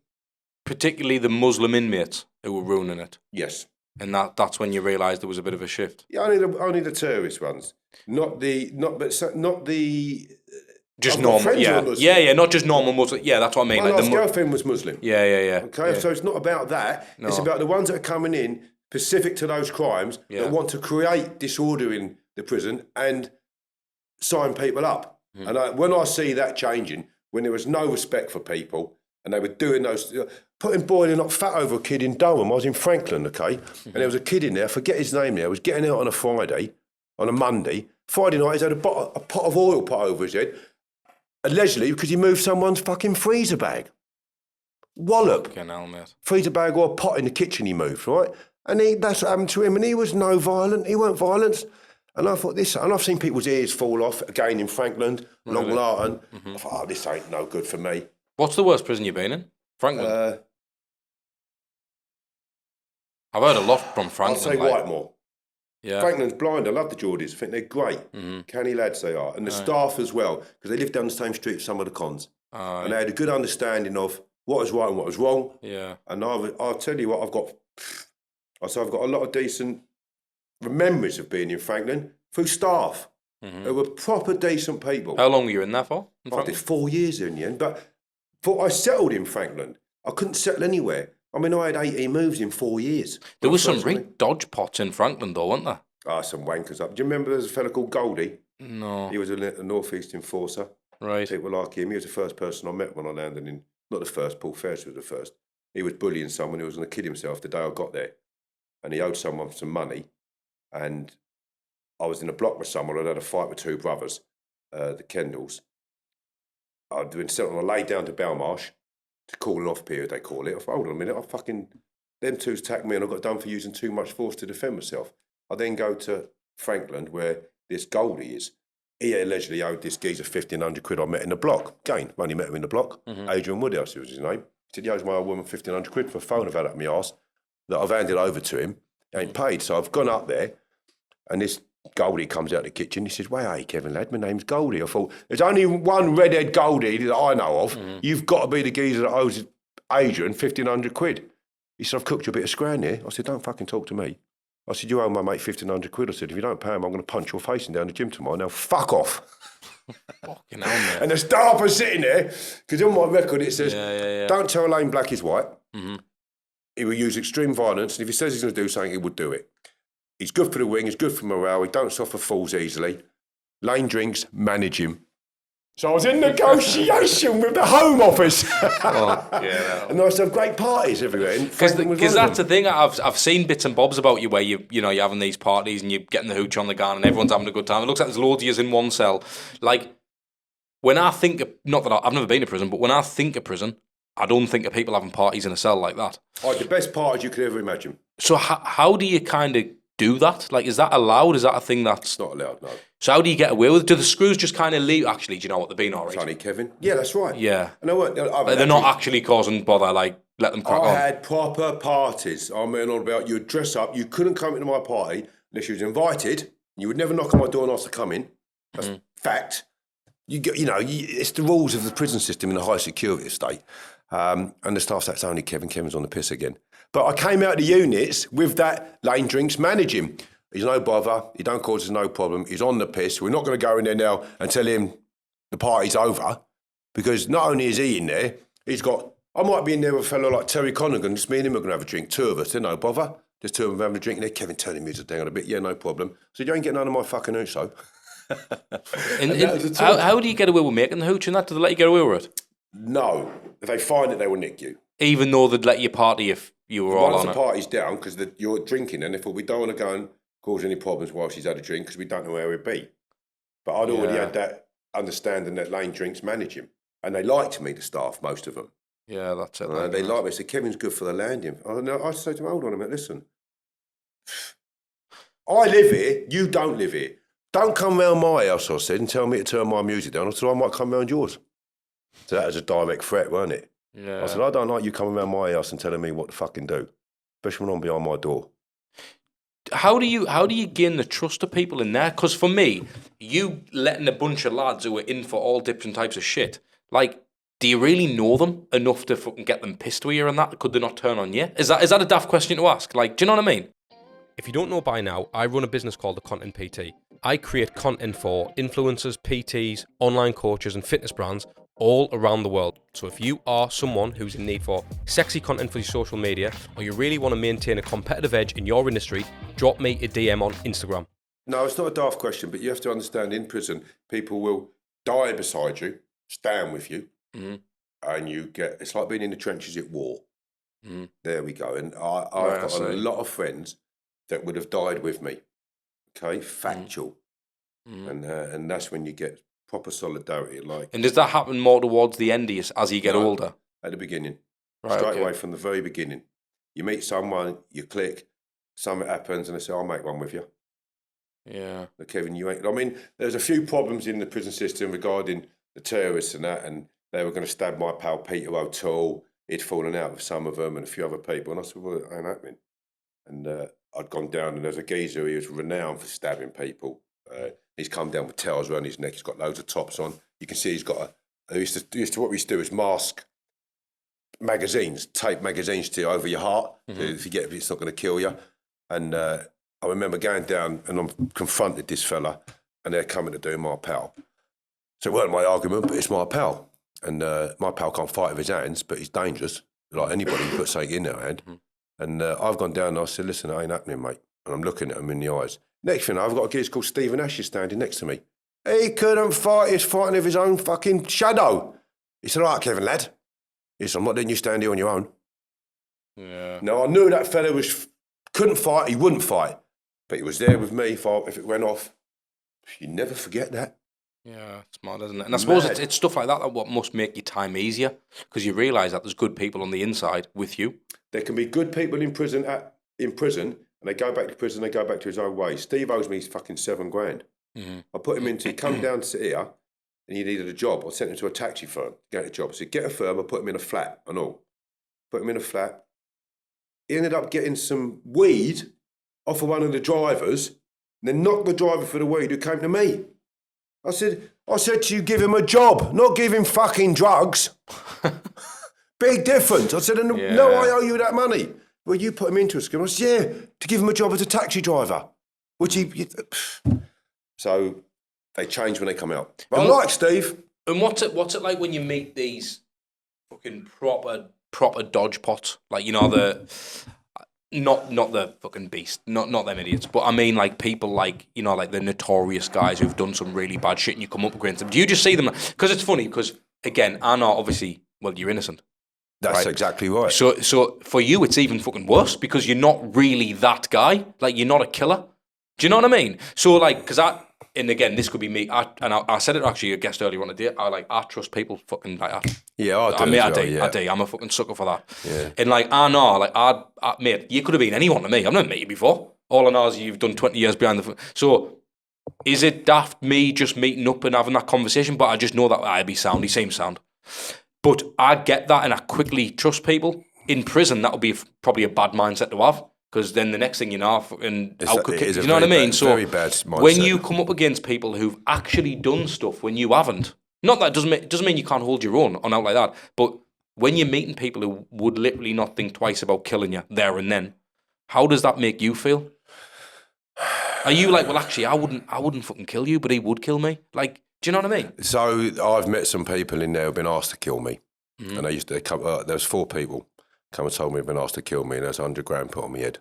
S2: particularly the Muslim inmates who were ruining it?
S1: Yes.
S2: And that's when you realised there was a bit of a shift?
S1: Yeah, only the tourist ones. Not the...
S2: Just
S1: I've got
S2: normal,
S1: friends who
S2: yeah.
S1: are Muslim.
S2: Yeah, not just normal Muslim. Yeah, that's what I mean.
S1: My
S2: Like
S1: last girlfriend was Muslim.
S2: Yeah.
S1: Okay,
S2: yeah.
S1: so it's not about that.
S2: No.
S1: It's about the ones that are coming in specific to those crimes that want to create disorder in the prison and sign people up. And when I see that changing, when there was no respect for people and they were doing those, putting boiling hot fat over a kid in Durham. I was in Franklin, okay, and there was a kid in there, I forget his name now, was getting out on a Friday, on a Monday. Friday night, he's had a pot of oil put over his head, allegedly because he moved someone's fucking freezer bag. Wallop.
S2: Fucking hell, mate.
S1: Freezer bag or a pot in the kitchen he moved, right? And that's what happened to him, and he was no violent, he weren't violent. And I thought and I've seen people's ears fall off, again in Franklin, Long Larton. I thought, this ain't no good for me.
S2: What's the worst prison you've been in? Franklin? I've heard a lot from Franklin.
S1: I'll say Whitemore.
S2: Yeah.
S1: Franklin's blind. I love the Geordies. I think they're great. Canny lads they are. And the staff as well, because they live down the same street as some of the cons. And they had a good understanding of what was right and what was wrong.
S2: Yeah.
S1: And I'll tell you what, I've got a lot of decent memories of being in Franklin through staff. They were proper decent people.
S2: How long were you in there for?
S1: I did 4 years in the end, but I settled in Franklin. I couldn't settle anywhere. I mean, I had 18 moves in 4 years.
S2: There was some dodge pots in Franklin, though, weren't there?
S1: Some wankers up. Do you remember there's a fella called Goldie?
S2: No.
S1: He was a North-East enforcer.
S2: Right.
S1: People like him. He was the first person I met when I landed in, not the first, Paul Ferris was the first. He was bullying someone who was going to kill himself the day I got there. And he owed someone some money. And I was in a block with someone. I'd had a fight with two brothers, the Kendalls. I'd been sent on a lay down to Belmarsh, to cooling off period, they call it. I thought, hold on a minute, them two's attacked me and I got done for using too much force to defend myself. I then go to Franklin, where this Goldie is. He allegedly owed this geezer 1,500 quid I met in the block. Again, I've only met him in the block. Adrian Woodhouse was his name. He said, he owes my old woman 1,500 quid for a phone I've had up my arse that I've handed over to him. He ain't paid. So I've gone up there and this Goldie comes out of the kitchen. He says, "Well, hey, Kevin, lad, my name's Goldie." I thought, there's only one redhead Goldie that I know of. You've got to be the geezer that owes Adrian 1,500 quid. He said, "I've cooked you a bit of scran here." I said, "Don't fucking talk to me." I said, "You owe my mate 1,500 quid." I said, "If you don't pay him, I'm going to punch your face in down the gym tomorrow. Now, fuck off."
S2: Fucking hell, man.
S1: And the staff are sitting there, because on my record it says,
S2: Yeah.
S1: "Don't tell Lane Black is white. He will use extreme violence, and if he says he's going to do something, he would do it. He's good for the wing, he's good for morale, he don't suffer fools easily. Lane drinks, manage him." So I was in negotiation with the Home Office. And I used to have great parties everywhere.
S2: Because that's the thing, I've seen bits and bobs about you where you're having these parties and you're getting the hooch on the gun and everyone's having a good time. It looks like there's loads of you in one cell. Like, when I think, not that I've never been to prison, but when I think of prison, I don't think of people having parties in a cell like that.
S1: Oh, the best parties you could ever imagine.
S2: So how do you kind of do that? Like, is that allowed? Is that a thing that's...
S1: It's not allowed, no.
S2: So how do you get away with it? Do the screws just kind of leave... Actually, do you know what? They're being all right.
S1: Funny, Kevin. Yeah, that's right.
S2: Yeah.
S1: And I weren't,
S2: They're not actually causing bother, like, let them crack on.
S1: I had proper parties. I mean, all about, you'd dress up. You couldn't come into my party unless you was invited. You would never knock on my door and ask to come in. That's fact. It's the rules of the prison system in a high security estate. And the staff said, "It's only Kevin. Kevin's on the piss again." But I came out of the units with that Lane drinks, manage him. He's no bother. He don't cause us no problem. He's on the piss. We're not going to go in there now and tell him the party's over, because not only is he in there, I might be in there with a fellow like Terry Conaghan. Just me and him are going to have a drink. Two of us. They're no bother. Just two of them having a drink. And there, "Kevin, turn the music down a bit." "Yeah, no problem." So you ain't getting none of my fucking hooch, so.
S2: How do you get away with making the hooch and that? Do they let you get away with it?
S1: No. If they find it, they will nick you.
S2: Even though they'd let you party if you were all
S1: Once
S2: on
S1: the
S2: it?
S1: party's down, because you're drinking, and if we don't want to go and cause any problems while she's had a drink, because we don't know where he'd be. But I'd already had that understanding that Lane drinks manage him. And they liked me, the staff, most of them.
S2: Yeah, that's it.
S1: They liked me. They said, "Kevin's good for the landing." I said to him, "Hold on a minute, listen. I live here, you don't live here. don't come round my house, I said, and tell me to turn my music down. I said, I might come round yours. So that was a direct threat, wasn't it?
S2: Yeah.
S1: I said, I don't like you coming round my house and telling me what to fucking do, especially when I'm behind my door.
S2: How do you gain the trust of people in there? Because for me, you letting a bunch of lads who are in for all different types of shit, like, do you really know them enough to fucking get them pissed with you and that? Could they not turn on you? Is that a daft question to ask? Like, do you know what I mean?
S3: If you don't know by now, I run a business called The Content PT. I create content for influencers, PTs, online coaches and fitness brands all around the world. So if you are someone who's in need for sexy content for your social media, or you really want to maintain a competitive edge in your industry, drop me a DM on Instagram.
S1: No, it's not a daft question, but you have to understand in prison, people will die beside you, stand with you, and it's like being in the trenches at war. There we go. And I've got a lot of friends that would have died with me. Okay, factual. And that's when you get proper solidarity.
S2: And does that happen more towards the end as you get older?
S1: At the beginning.
S2: Right,
S1: Straight away from the very beginning. You meet someone, you click, something happens, and they say, I'll make one with you.
S2: Yeah.
S1: But Kevin, you ain't. I mean, there's a few problems in the prison system regarding the terrorists and that, and they were going to stab my pal Peter O'Toole. He'd fallen out with some of them and a few other people. And I said, well, it ain't happening. And I'd gone down, and there's a geezer, he was renowned for stabbing people. He's come down with tails around his neck. He's got loads of tops on. You can see he's got what we used to do is mask magazines, tape magazines to you over your heart. So if you get it, it's not going to kill you. And I remember going down and I'm confronted this fella, and they're coming to do my pal. So it weren't my argument, but it's my pal. And my pal can't fight with his hands, but he's dangerous. Like anybody can put something in their hand. And I've gone down and I said, listen, it ain't happening, mate. And I'm looking at him in the eyes. Next thing I've got a geezer called Stephen Asher standing next to me. He couldn't fight, he's fighting with his own fucking shadow. He said, all right, Kevin, lad. He said, I'm not letting you stand here on your own.
S2: Yeah.
S1: Now, I knew that fella couldn't fight, he wouldn't fight. But he was there with me if it went off. You never forget that.
S2: Yeah, it's mad, isn't it? And I suppose it's stuff like that what must make your time easier, because you realise that there's good people on the inside with you.
S1: There can be good people in prison, and they go back to prison, they go back to his own way. Steve owes me fucking $7,000. I put him into, he come down to here, and he needed a job. I sent him to a taxi firm to get a job. I said, get a firm, I put him in a flat and all. Put him in a flat. He ended up getting some weed off of one of the drivers, and then knocked the driver for the weed who came to me. I said to you, give him a job, not give him fucking drugs. Big difference. I said, no, I owe you that money. Well, you put him into a scheme. I said, yeah, to give him a job as a taxi driver. Which so they change when they come out. But I like Steve.
S2: And what's it like when you meet these fucking proper dodge pots? Like, you know, not the fucking beast, not them idiots, but I mean like people like, you know, like the notorious guys who've done some really bad shit and you come up against them. Do you just see them? Because it's funny, because again, Anna, obviously, well, you're innocent.
S1: That's right? Exactly right.
S2: So for you, it's even fucking worse because you're not really that guy. Like, you're not a killer. Do you know what I mean? So like, because and again, this could be me. I said it actually a guest earlier on a date. I trust people fucking like that.
S1: Yeah, I do.
S2: I do. I'm a fucking sucker for that.
S1: Yeah.
S2: And like, I know, like, mate, you could have been anyone to me. I've never met you before. All I know is you've done 20 years behind the. So, is it daft me just meeting up and having that conversation? But I just know that I'd be sound. He seems sound. But I get that, and I quickly trust people. In prison, that would be probably a bad mindset to have. Because then the next thing you know, fucking you know what I mean? So
S1: very bad mindset.
S2: When you come up against people who've actually done stuff when you haven't, not that doesn't mean you can't hold your own on out like that, but when you're meeting people who would literally not think twice about killing you there and then, how does that make you feel? Are you like, well, actually, I wouldn't fucking kill you, but he would kill me? Like, do you know what I mean?
S1: So I've met some people in there who've been asked to kill me, and they used to come. There was 4 people come and told me they've been asked to kill me, and there's $100,000 put on my head.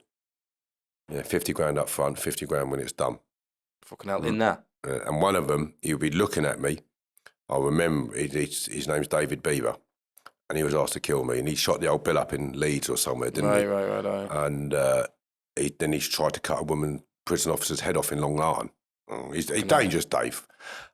S1: Yeah, $50,000 up front, $50,000 when it's done.
S2: Fucking hell, in there.
S1: And one of them, he'll be looking at me. I remember his name's David Beaver, and he was asked to kill me, and he shot the old Bill up in Leeds or somewhere, didn't he?
S2: Right.
S1: And then he tried to cut a prison officer's head off in Long Lartin. Oh, he's dangerous, Dave.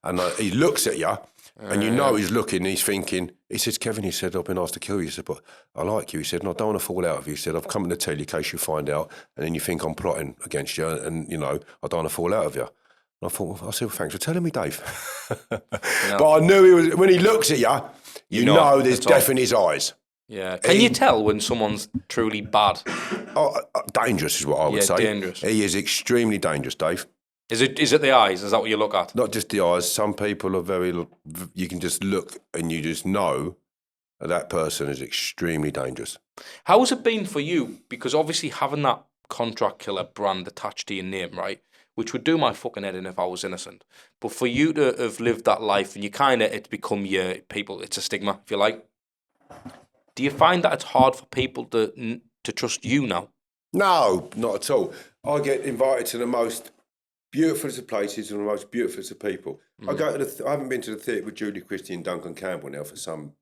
S1: And he looks at you, and you know he's looking, and he's thinking, he says, Kevin, he said, I've been asked to kill you. He said, but I like you. He said, and I don't want to fall out of you. He said, I've come in to tell you in case you find out, and then you think I'm plotting against you, and, you know, I don't want to fall out of you. And I thought, well, I said, well, thanks for telling me, Dave. But I knew he was, when he looks at you, you know there's death in his eyes.
S2: Yeah. Can you tell when someone's truly bad?
S1: Dangerous is what I would say.
S2: Dangerous.
S1: He is extremely dangerous, Dave.
S2: Is it the eyes? Is that what you look at?
S1: Not just the eyes. Some people are you can just look and you just know that person is extremely dangerous.
S2: How has it been for you? Because obviously having that contract killer brand attached to your name, right? Which would do my fucking head in if I was innocent. But for you to have lived that life and it's become your people, it's a stigma, if you like. Do you find that it's hard for people to trust you now?
S1: No, not at all. I get invited to the most beautiful of places and the most beautiful of people. I go to I haven't been to the theatre with Julie Christie and Duncan Campbell now for some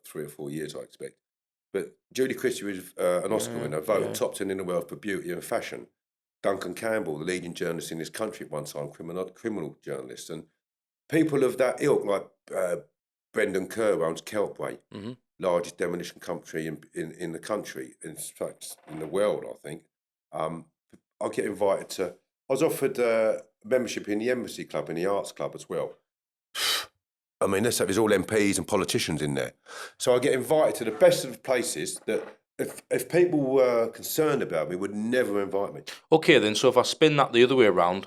S1: 3 or 4 years, I expect. But Julie Christie was an Oscar winner, voted top 10 in the world for beauty and fashion. Duncan Campbell, the leading journalist in this country at one time, criminal journalist, and people of that ilk, like Brendan Kerr owns Keltway, largest demolition company in the country, in fact, in the world, I think. I get invited to. I was offered membership in the Embassy Club, in the Arts Club as well. I mean, there's all MPs and politicians in there. So I get invited to the best of places that if people were concerned about me, would never invite me.
S2: Okay, then, so if I spin that the other way around,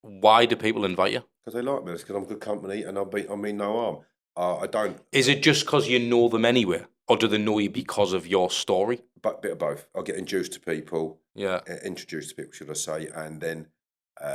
S2: why do people invite you?
S1: Because they like me. It's because I'm good company and I mean no harm. I don't...
S2: Is it just because you know them anyway? Or do they know you because of your story?
S1: But bit of both. I get introduced to people,
S2: introduced
S1: to people, should I say, and then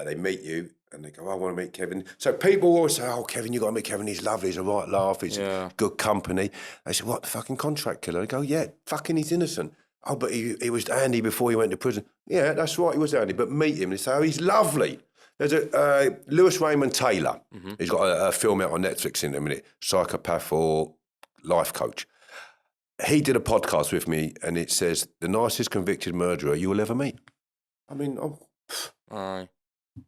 S1: they meet you and they go, I want to meet Kevin. So people always say, oh, Kevin, you got to meet Kevin. He's lovely. He's a right laugh. He's good company. They say, what, the fucking contract killer? I go, yeah, fucking he's innocent. Oh, but he was Andy before he went to prison. Yeah, that's right, he was Andy. But meet him. They say, oh, he's lovely. There's a Lewis Raymond Taylor. He's got a film out on Netflix in a minute, Psychopath or Life Coach. He did a podcast with me and it says, the nicest convicted murderer you will ever meet. I mean,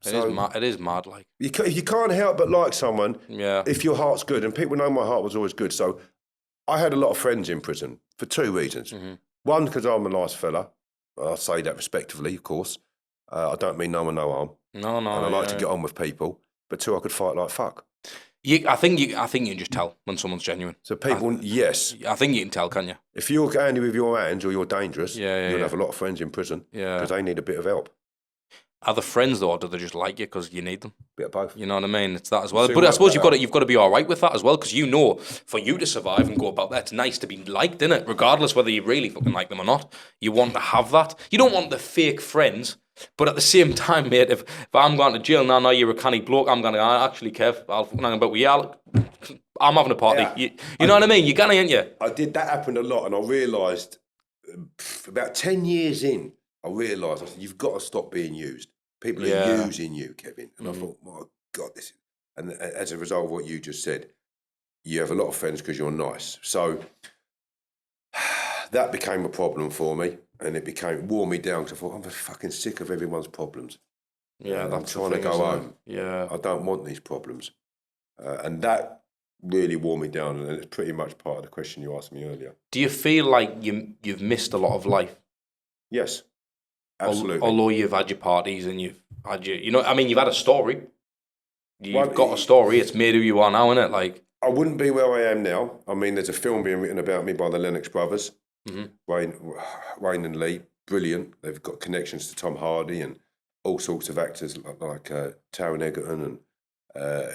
S2: it is mad, like.
S1: You can't help but like someone if your heart's good. And people know my heart was always good. So I had a lot of friends in prison for 2 reasons. One, because I'm a nice fella. I say that respectively, of course. I don't mean no one no harm.
S2: No.
S1: And I like to get on with people. But 2, I could fight like fuck.
S2: I think you can just tell when someone's genuine.
S1: So people, yes.
S2: I think you can tell, can you?
S1: If you're handy with your hands or you're dangerous, you'll have a lot of friends in prison because they need a bit of help.
S2: Are they friends though, or do they just like you because you need them?
S1: Bit of both.
S2: You know what I mean? It's that as well. But I suppose you've got to be all right with that as well, because you know, for you to survive and go about that, it's nice to be liked, innit? Regardless whether you really fucking like them or not. You want to have that. You don't want the fake friends. But at the same time, mate, if I'm going to jail now, you're a canny bloke, I'm going to actually, Kev, I'll fucking hang about with you. I'm having a party. Yeah. You know what I mean? You're gonna, ain't you?
S1: That happened a lot, and I realised about 10 years in, I said, you've got to stop being used. People are using you, Kevin. And I thought, my God, this is... And as a result of what you just said, you have a lot of friends because you're nice. So that became a problem for me, and it wore me down because I thought, I'm fucking sick of everyone's problems.
S2: Yeah,
S1: I'm trying to go home.
S2: Yeah.
S1: I don't want these problems. And that really wore me down, and it's pretty much part of the question you asked me earlier.
S2: Do you feel like you've missed a lot of life?
S1: Yes, absolutely.
S2: Although you've had your parties and you've had you've had a story. You've got a story. It's made who you are now, isn't it? Like,
S1: I wouldn't be where I am now. I mean, there's a film being written about me by the Lennox brothers, Wayne and Lee. Brilliant. They've got connections to Tom Hardy and all sorts of actors like Taron Egerton and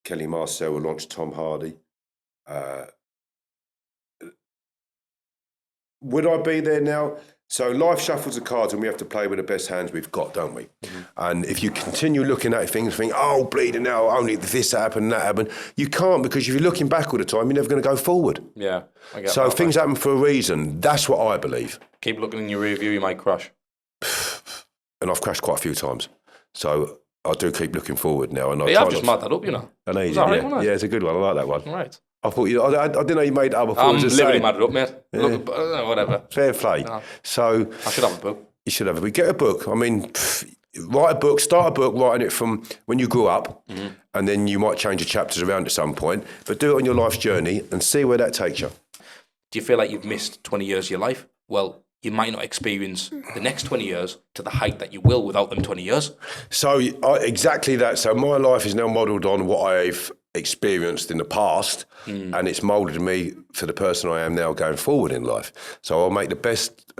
S1: Kelly Marcel will launch Tom Hardy. Would I be there now? So life shuffles the cards and we have to play with the best hands we've got, don't we? And if you continue looking at things and think, oh, bleeding now, only this happened, that happened, you can't, because if you're looking back all the time, you're never going to go forward.
S2: Yeah, I get
S1: so
S2: that.
S1: Things happen for a reason. That's what I believe.
S2: Keep looking in your rear view, you might crash.
S1: And I've crashed quite a few times. So I do keep looking forward now. And
S2: I've just made that up, you know.
S1: I know you did, right, yeah, it's a good one. I like that one.
S2: Right.
S1: I thought I didn't know you made it up before.
S2: I'm literally mad it up, mate. Yeah. Look, whatever.
S1: Fair play. No. So
S2: I should have a book.
S1: You should have a book. Get a book. I mean, write a book. Start a book writing it from when you grew up, and then you might change the chapters around at some point. But do it on your life's journey and see where that takes you.
S2: Do you feel like you've missed 20 years of your life? Well, you might not experience the next 20 years to the height that you will without them 20 years.
S1: So exactly that. So my life is now modelled on what I've experienced in the past, and it's moulded me for the person I am now going forward in life. So I'll make the best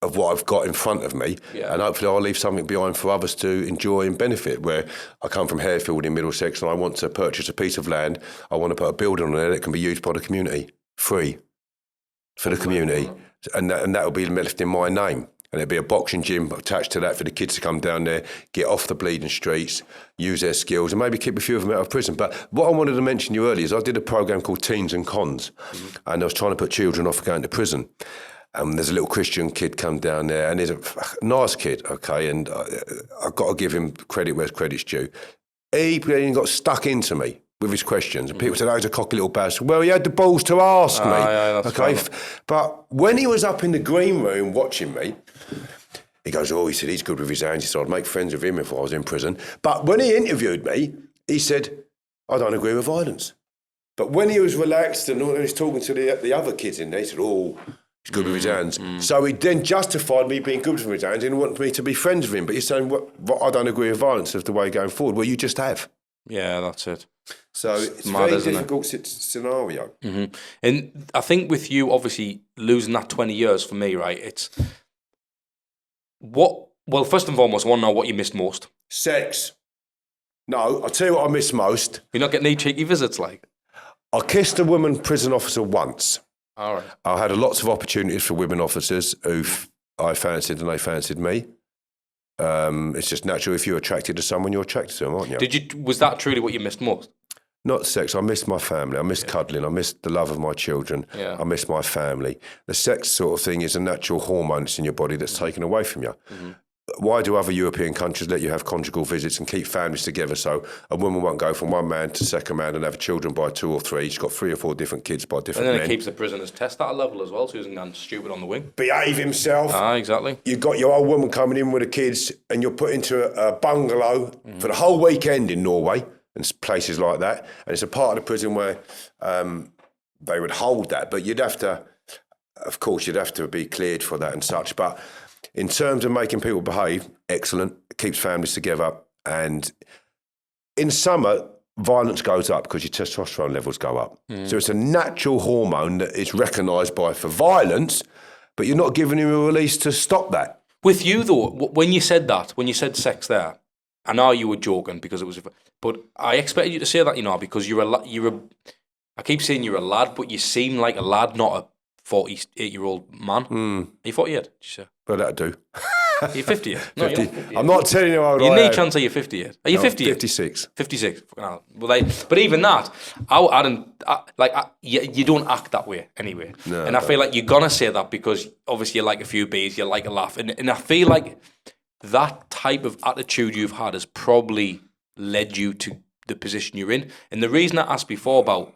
S1: of what I've got in front of me, and hopefully I'll leave something behind for others to enjoy and benefit. Where I come from Harefield in Middlesex, and I want to purchase a piece of land. I want to put a building on there that can be used by the community, free for the community, and that will be left in my name. And there'll be a boxing gym attached to that for the kids to come down there, get off the bleeding streets, use their skills, and maybe keep a few of them out of prison. But what I wanted to mention to you earlier is I did a programme called Teens and Cons, and I was trying to put children off going to prison. There's a little Christian kid come down there, and he's a nice kid, okay, and I've got to give him credit where credit's due. He got stuck into me with his questions. And people said, oh, he's a cocky little bastard. Well, he had the balls to ask me. Okay, but when he was up in the green room watching me, he goes, he said, he's good with his hands. He said, I'd make friends with him if I was in prison. But when he interviewed me, he said, I don't agree with violence. But when he was relaxed and he was talking to the other kids in there, he said, he's good with his hands. So he then justified me being good with his hands and wanted me to be friends with him. But he's saying, I don't agree with violence as the way going forward. Well, you just have.
S2: Yeah, that's it.
S1: So it's a very difficult scenario.
S2: And I think with you, obviously, losing that 20 years for me, right, it's... Well, first and foremost, I want to know what you missed most.
S1: Sex. No, I'll tell you what I miss most.
S2: You're not getting any cheeky visits, like?
S1: I kissed a woman prison officer once.
S2: All right.
S1: I had lots of opportunities for women officers who I fancied and they fancied me. It's just natural. If you're attracted to someone, you're attracted to them, aren't you?
S2: Was that truly what you missed most?
S1: Not sex. I missed my family. I missed cuddling. I missed the love of my children.
S2: Yeah.
S1: I missed my family. The sex sort of thing is a natural hormone that's in your body that's taken away from you. Why do other European countries let you have conjugal visits and keep families together so a woman won't go from one man to second man and have children by 2 or 3? She's got 3 or 4 different kids by different men.
S2: And then it keeps the prisoners test at a level as well, so he isn't going stupid on the wing.
S1: Behave himself.
S2: Exactly.
S1: You've got your old woman coming in with the kids and you're put into a bungalow for the whole weekend in Norway and places like that. And it's a part of the prison where they would hold that. But you'd have to be cleared for that and such. But in terms of making people behave, excellent. It keeps families together. And in summer, violence goes up because your testosterone levels go up. So it's a natural hormone that is recognised for violence, but you're not giving him a release to stop that.
S2: With you, though, when you said sex there, I know you were joking because it was... But I expected you to say that, because I keep saying you're a lad, but you seem like a lad, not a 48-year-old man. Are you 48, did you say?
S1: Well, that'll do.
S2: You're 58. No,
S1: 50.
S2: you're 58.
S1: I'm not telling you how old I am.
S2: You need chance of you're 58. Are you 58?
S1: 56.
S2: 56. Fucking hell. But even that, you don't act that way anyway.
S1: No,
S2: and I feel like you're going to say that because obviously you like a few beers, you like a laugh. And I feel like that type of attitude you've had has probably led you to the position you're in. And the reason I asked before about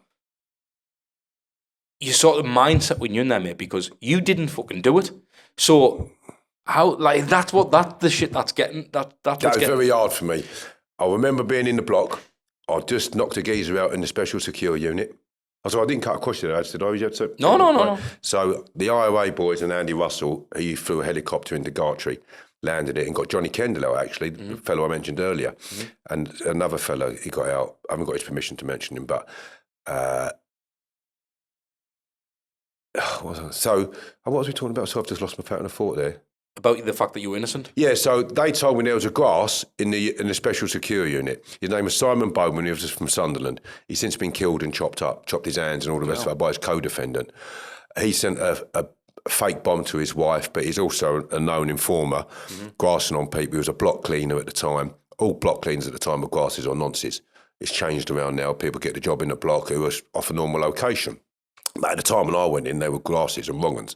S2: your sort of mindset when you're in there, mate, because you didn't fucking do it. So how, that's the shit that's getting, that's
S1: very hard for me. I remember being in the block. I just knocked a geezer out in the special secure unit. I didn't cut across you. I said, you had to...
S2: No.
S1: So the IOA boys and Andy Russell, he flew a helicopter into Gartree, landed it and got Johnny Kendall out, actually, the fellow I mentioned earlier. And another fellow, he got out. I haven't got his permission to mention him, but... So, what was we talking about? So I've just lost my pattern of thought there.
S2: About the fact that you were innocent?
S1: Yeah, so they told me there was a grass in the special secure unit. His name was Simon Bowman, he was from Sunderland. He's since been killed and chopped his hands and all the rest of it by his co-defendant. He sent a fake bomb to his wife, but he's also a known informer, grassing on people. He was a block cleaner at the time. All block cleaners at the time were grasses or nonces. It's changed around now. People get the job in the block who was off a normal location. But at the time when I went in, they were grasses and wrong-uns.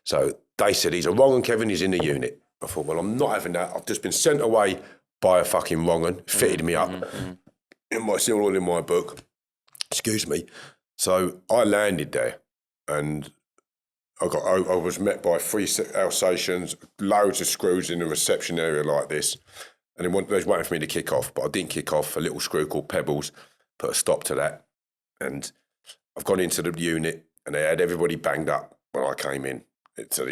S1: So they said, he's a wrong-un, Kevin, he's in the unit. I thought, well, I'm not having that. I've just been sent away by a fucking wrong-un, fitted me up. It's all in my book. Excuse me. So I landed there and I was met by 3 Alsatians, loads of screws in the reception area like this. And they was waiting for me to kick off, but I didn't kick off. A little screw called Pebbles put a stop to that. And I've gone into the unit and they had everybody banged up when I came in. So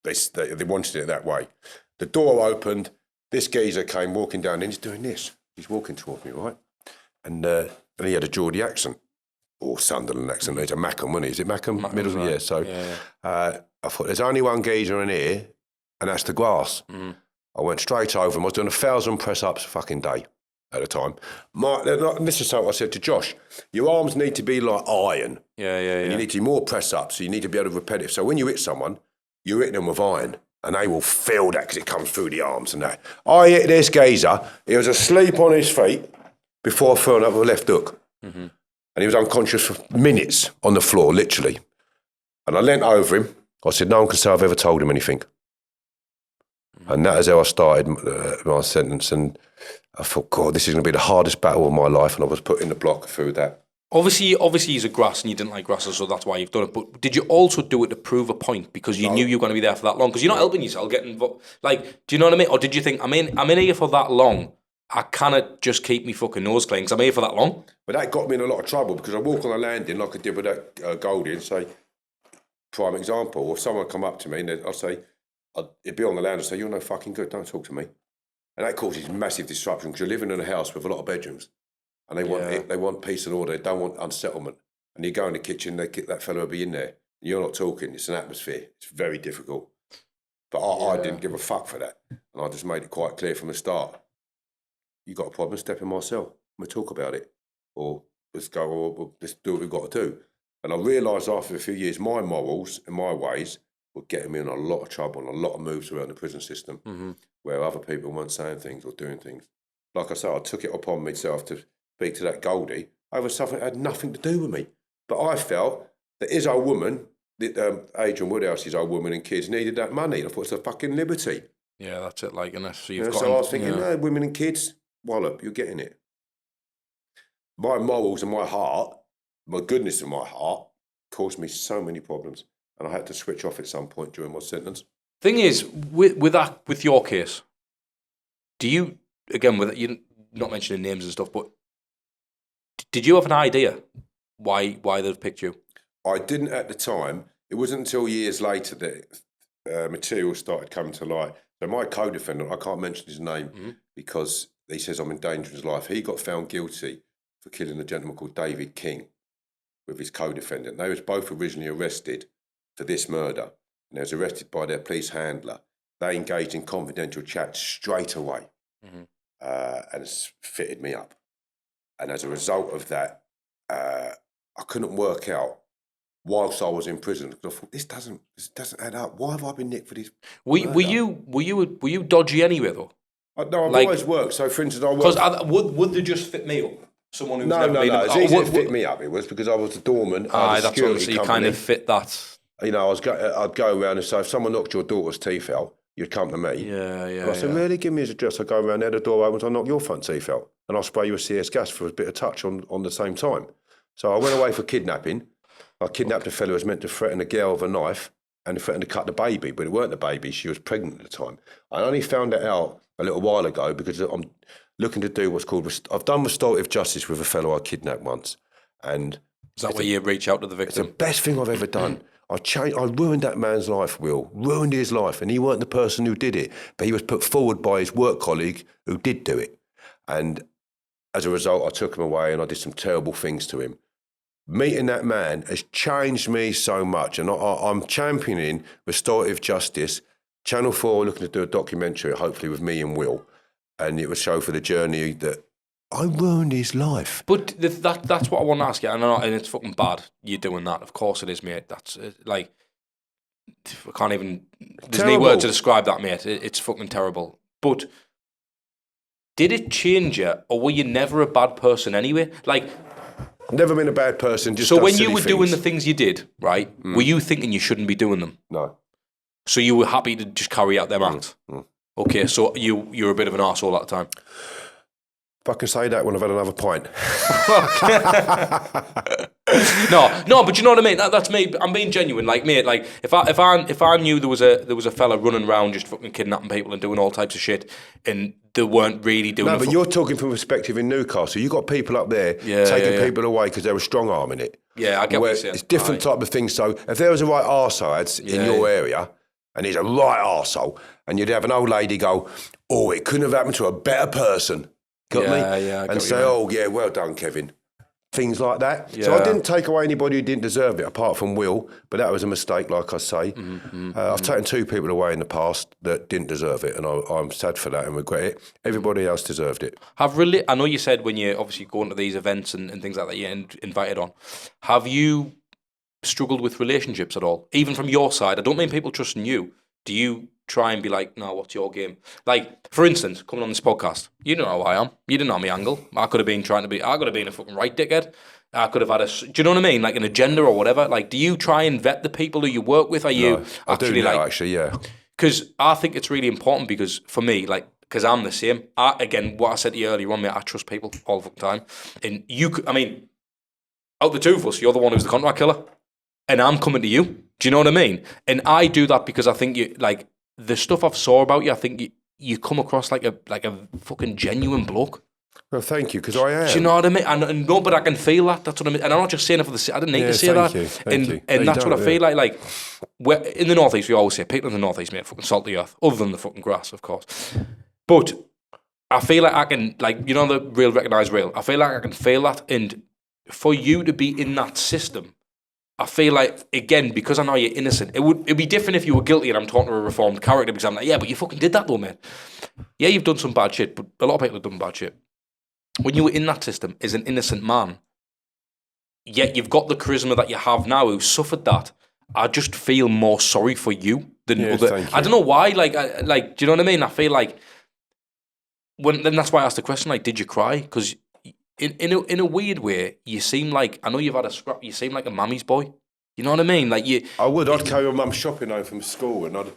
S1: they they wanted it that way. The door opened. This geezer came walking down, and he's doing this. He's walking towards me, right? And he had a Geordie accent, or Sunderland accent. He's a Mackham, wasn't he? Is it Mackham? Middle, right. Yeah. So I thought, there's only one geezer in here, and that's the grass. I went straight over him. I was doing 1,000 press-ups a fucking day at a time. This is something I said to Josh. Your arms need to be like iron. And you need to do more press-ups, so you need to be able to repetitive. So when you hit someone, you're hitting them with iron, and they will feel that because it comes through the arms and that. I hit this geezer. He was asleep on his feet before I threw another left hook. And he was unconscious for minutes on the floor, literally. And I leant over him. I said, no one can say I've ever told him anything. And that is how I started my sentence. And I thought, God, this is going to be the hardest battle of my life. And I was put in the block through that.
S2: Obviously, he's a grass and you didn't like grasses, so that's why you've done it. But did you also do it to prove a point because you knew you were going to be there for that long? Because you're not helping yourself getting involved. Like, do you know what I mean? Or did you think, I'm in here for that long, I cannot just keep me fucking nose clean because I'm here for that long?
S1: But that got me in a lot of trouble because I walk on a landing like I did with that Goldie and say, prime example, or if someone come up to me and I'd say, it'd be on the land and say, you're no fucking good, don't talk to me. And that causes massive disruption because you're living in a house with a lot of bedrooms. And they want peace and order. They don't want unsettlement. And you go in the kitchen, that fellow will be in there. You're not talking. It's an atmosphere. It's very difficult. But I didn't give a fuck for that. And I just made it quite clear from the start. You got a problem, step in my cell. We'll talk about it. Or let's go, or let's do what we've got to do. And I realised after a few years, my morals and my ways were getting me in a lot of trouble and a lot of moves around the prison system where other people weren't saying things or doing things. Like I said, I took it upon myself to speak to that Goldie over something that had nothing to do with me. But I felt that his old woman, Adrian Woodhouse's old woman and kids needed that money. I thought it's a fucking liberty.
S2: Yeah, that's it. Like, and so
S1: so I was thinking, no, women and kids, wallop, you're getting it. My morals and my heart, my goodness in my heart, caused me so many problems. And I had to switch off at some point during my sentence.
S2: Thing is, with your case, do you, again, with you not mentioning names and stuff, but did you have an idea why they'd picked you?
S1: I didn't at the time. It wasn't until years later that material started coming to light. So my co-defendant, I can't mention his name because he says I'm endangering his life. He got found guilty for killing a gentleman called David King with his co-defendant. They was both originally arrested for this murder, and they was arrested by their police handler. They engaged in confidential chat straight away, and it's fitted me up. And as a result of that, I couldn't work out whilst I was in prison. I thought this doesn't add up. Why have I been nicked for this? Were
S2: you dodgy anyway though?
S1: No, I've always worked. So, for instance, I worked.
S2: Because would they just fit me up? Someone who's never been.
S1: No. It's easy to fit me up. It was because I was the doorman.
S2: That's what. So you kind of fit that.
S1: You know, I'd go around and say, if someone knocked your daughter's teeth out, you'd come to me.
S2: Yeah.
S1: And I said, really? Give me his address. I go around there, the door opens, I knock your front teeth out. And I'll spray you with CS gas for a bit of touch on the same time. So I went away for kidnapping. I kidnapped a fellow who was meant to threaten a girl with a knife and threatened to cut the baby, but it weren't the baby. She was pregnant at the time. I only found that out a little while ago because I'm looking to do what's called, I've done restorative justice with a fellow I kidnapped once. And
S2: is that where you reach out to the victim?
S1: It's the best thing I've ever done. I ruined that man's life, Will. Ruined his life. And he weren't the person who did it, but he was put forward by his work colleague who did do it. And as a result, I took him away and I did some terrible things to him. Meeting that man has changed me so much. And I'm championing restorative justice. Channel 4 looking to do a documentary, hopefully with me and Will. And it will show for the journey that I ruined his life.
S2: But that's what I want to ask you. I know, and it's fucking bad you're doing that. Of course it is, mate. That's like, I can't even, there's no word to describe that, mate. It's fucking terrible. But did it change you, or were you never a bad person anyway? Like,
S1: never been a bad person. Just
S2: so when you were doing the things you did, right? Were you thinking you shouldn't be doing them?
S1: No.
S2: So you were happy to just carry out them acts? Okay, so you're a bit of an arsehole at the time.
S1: If I can say that when I've had another pint.
S2: No, but you know what I mean. That's me. I'm being genuine. Like, mate, like if I knew there was a fella running around just fucking kidnapping people and doing all types of shit, and they weren't really doing.
S1: No, but you're talking from a perspective in Newcastle. You got people up there taking people away because they were strong arming it.
S2: Yeah, I get what you're saying.
S1: It's different type of things. So if there was a right arseheads in your area, and he's a right arsehole. And you'd have an old lady go, oh, it couldn't have happened to a better person. Got me?
S2: Yeah,
S1: and say, oh, yeah, well done, Kevin. Things like that. Yeah. So I didn't take away anybody who didn't deserve it, apart from Will, but that was a mistake, like I say. I've taken 2 people away in the past that didn't deserve it, and I'm sad for that and regret it. Everybody else deserved it.
S2: I know you said when you obviously go into these events and things like that, you're invited on. Have you struggled with relationships at all? Even from your side, I don't mean people trusting you. Do you try and be like, no, what's your game? Like, for instance, coming on this podcast, you don't know who I am. You didn't know my angle. I could have been a fucking right dickhead. I could have had do you know what I mean? Like an agenda or whatever. Like, do you try and vet the people who you work with? Are you actually
S1: yeah.
S2: Because I think it's really important because for me, like, because I'm the same. Again, what I said to you earlier on, mate, I trust people all the time. And out of the two of us, you're the one who's the contract killer. And I'm coming to you. Do you know what I mean? And I do that because I think you, like, the stuff I've saw about you, I think you come across like a fucking genuine bloke.
S1: Well, thank you, because I am.
S2: Do you know what I mean? And no, but I can feel that. That's what I mean. And I'm not just saying it for I didn't need to say that.
S1: Thank you.
S2: And that's what I feel like. Like, in the Northeast, we always say people in the Northeast, mate, fucking salt the earth, other than the fucking grass, of course. But I feel like I can, like, you know, the real recognise real. I feel like I can feel that. And for you to be in that system, I feel like, again, because I know you're innocent, it'd be different if you were guilty and I'm talking to a reformed character because I'm like, yeah, but you fucking did that though, man. Yeah, you've done some bad shit, but a lot of people have done bad shit. When you were in that system as an innocent man, yet you've got the charisma that you have now who suffered that, I just feel more sorry for you than other. I don't know why, like, do you know what I mean? I feel like, then that's why I asked the question, like, did you cry? Because in a weird way, you seem like, I know you've had a scrap, you seem like a mammy's boy. You know what I mean? Like
S1: I'd carry my mum shopping home from school, and I'd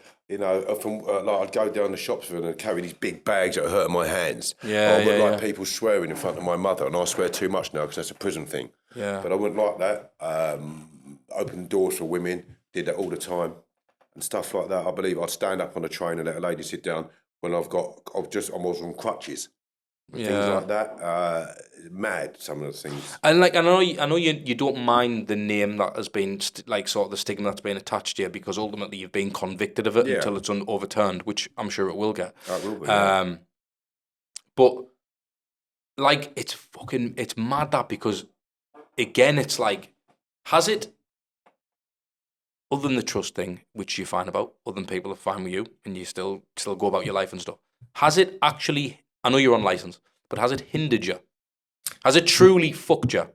S1: go down the shops with her and carry these big bags that hurt my hands. I wouldn't like people swearing in front of my mother, and I swear too much now because that's a prison thing.
S2: Yeah.
S1: But I wouldn't like that. Open doors for women, did that all the time, and stuff like that. I believe I'd stand up on the train and let a lady sit down when I was on crutches. Things like that, mad. Some of the things,
S2: and like I know you don't mind the name that has been sort of the stigma that's been attached to you because ultimately you've been convicted of it until it's overturned, which I'm sure it will get.
S1: It will be.
S2: But like it's mad that because again it's like, has it, other than the trust thing, which you're fine about, other than people are fine with you and you still go about your life and stuff, has it actually? I know you're on license, but has it hindered you? Has it truly fucked you?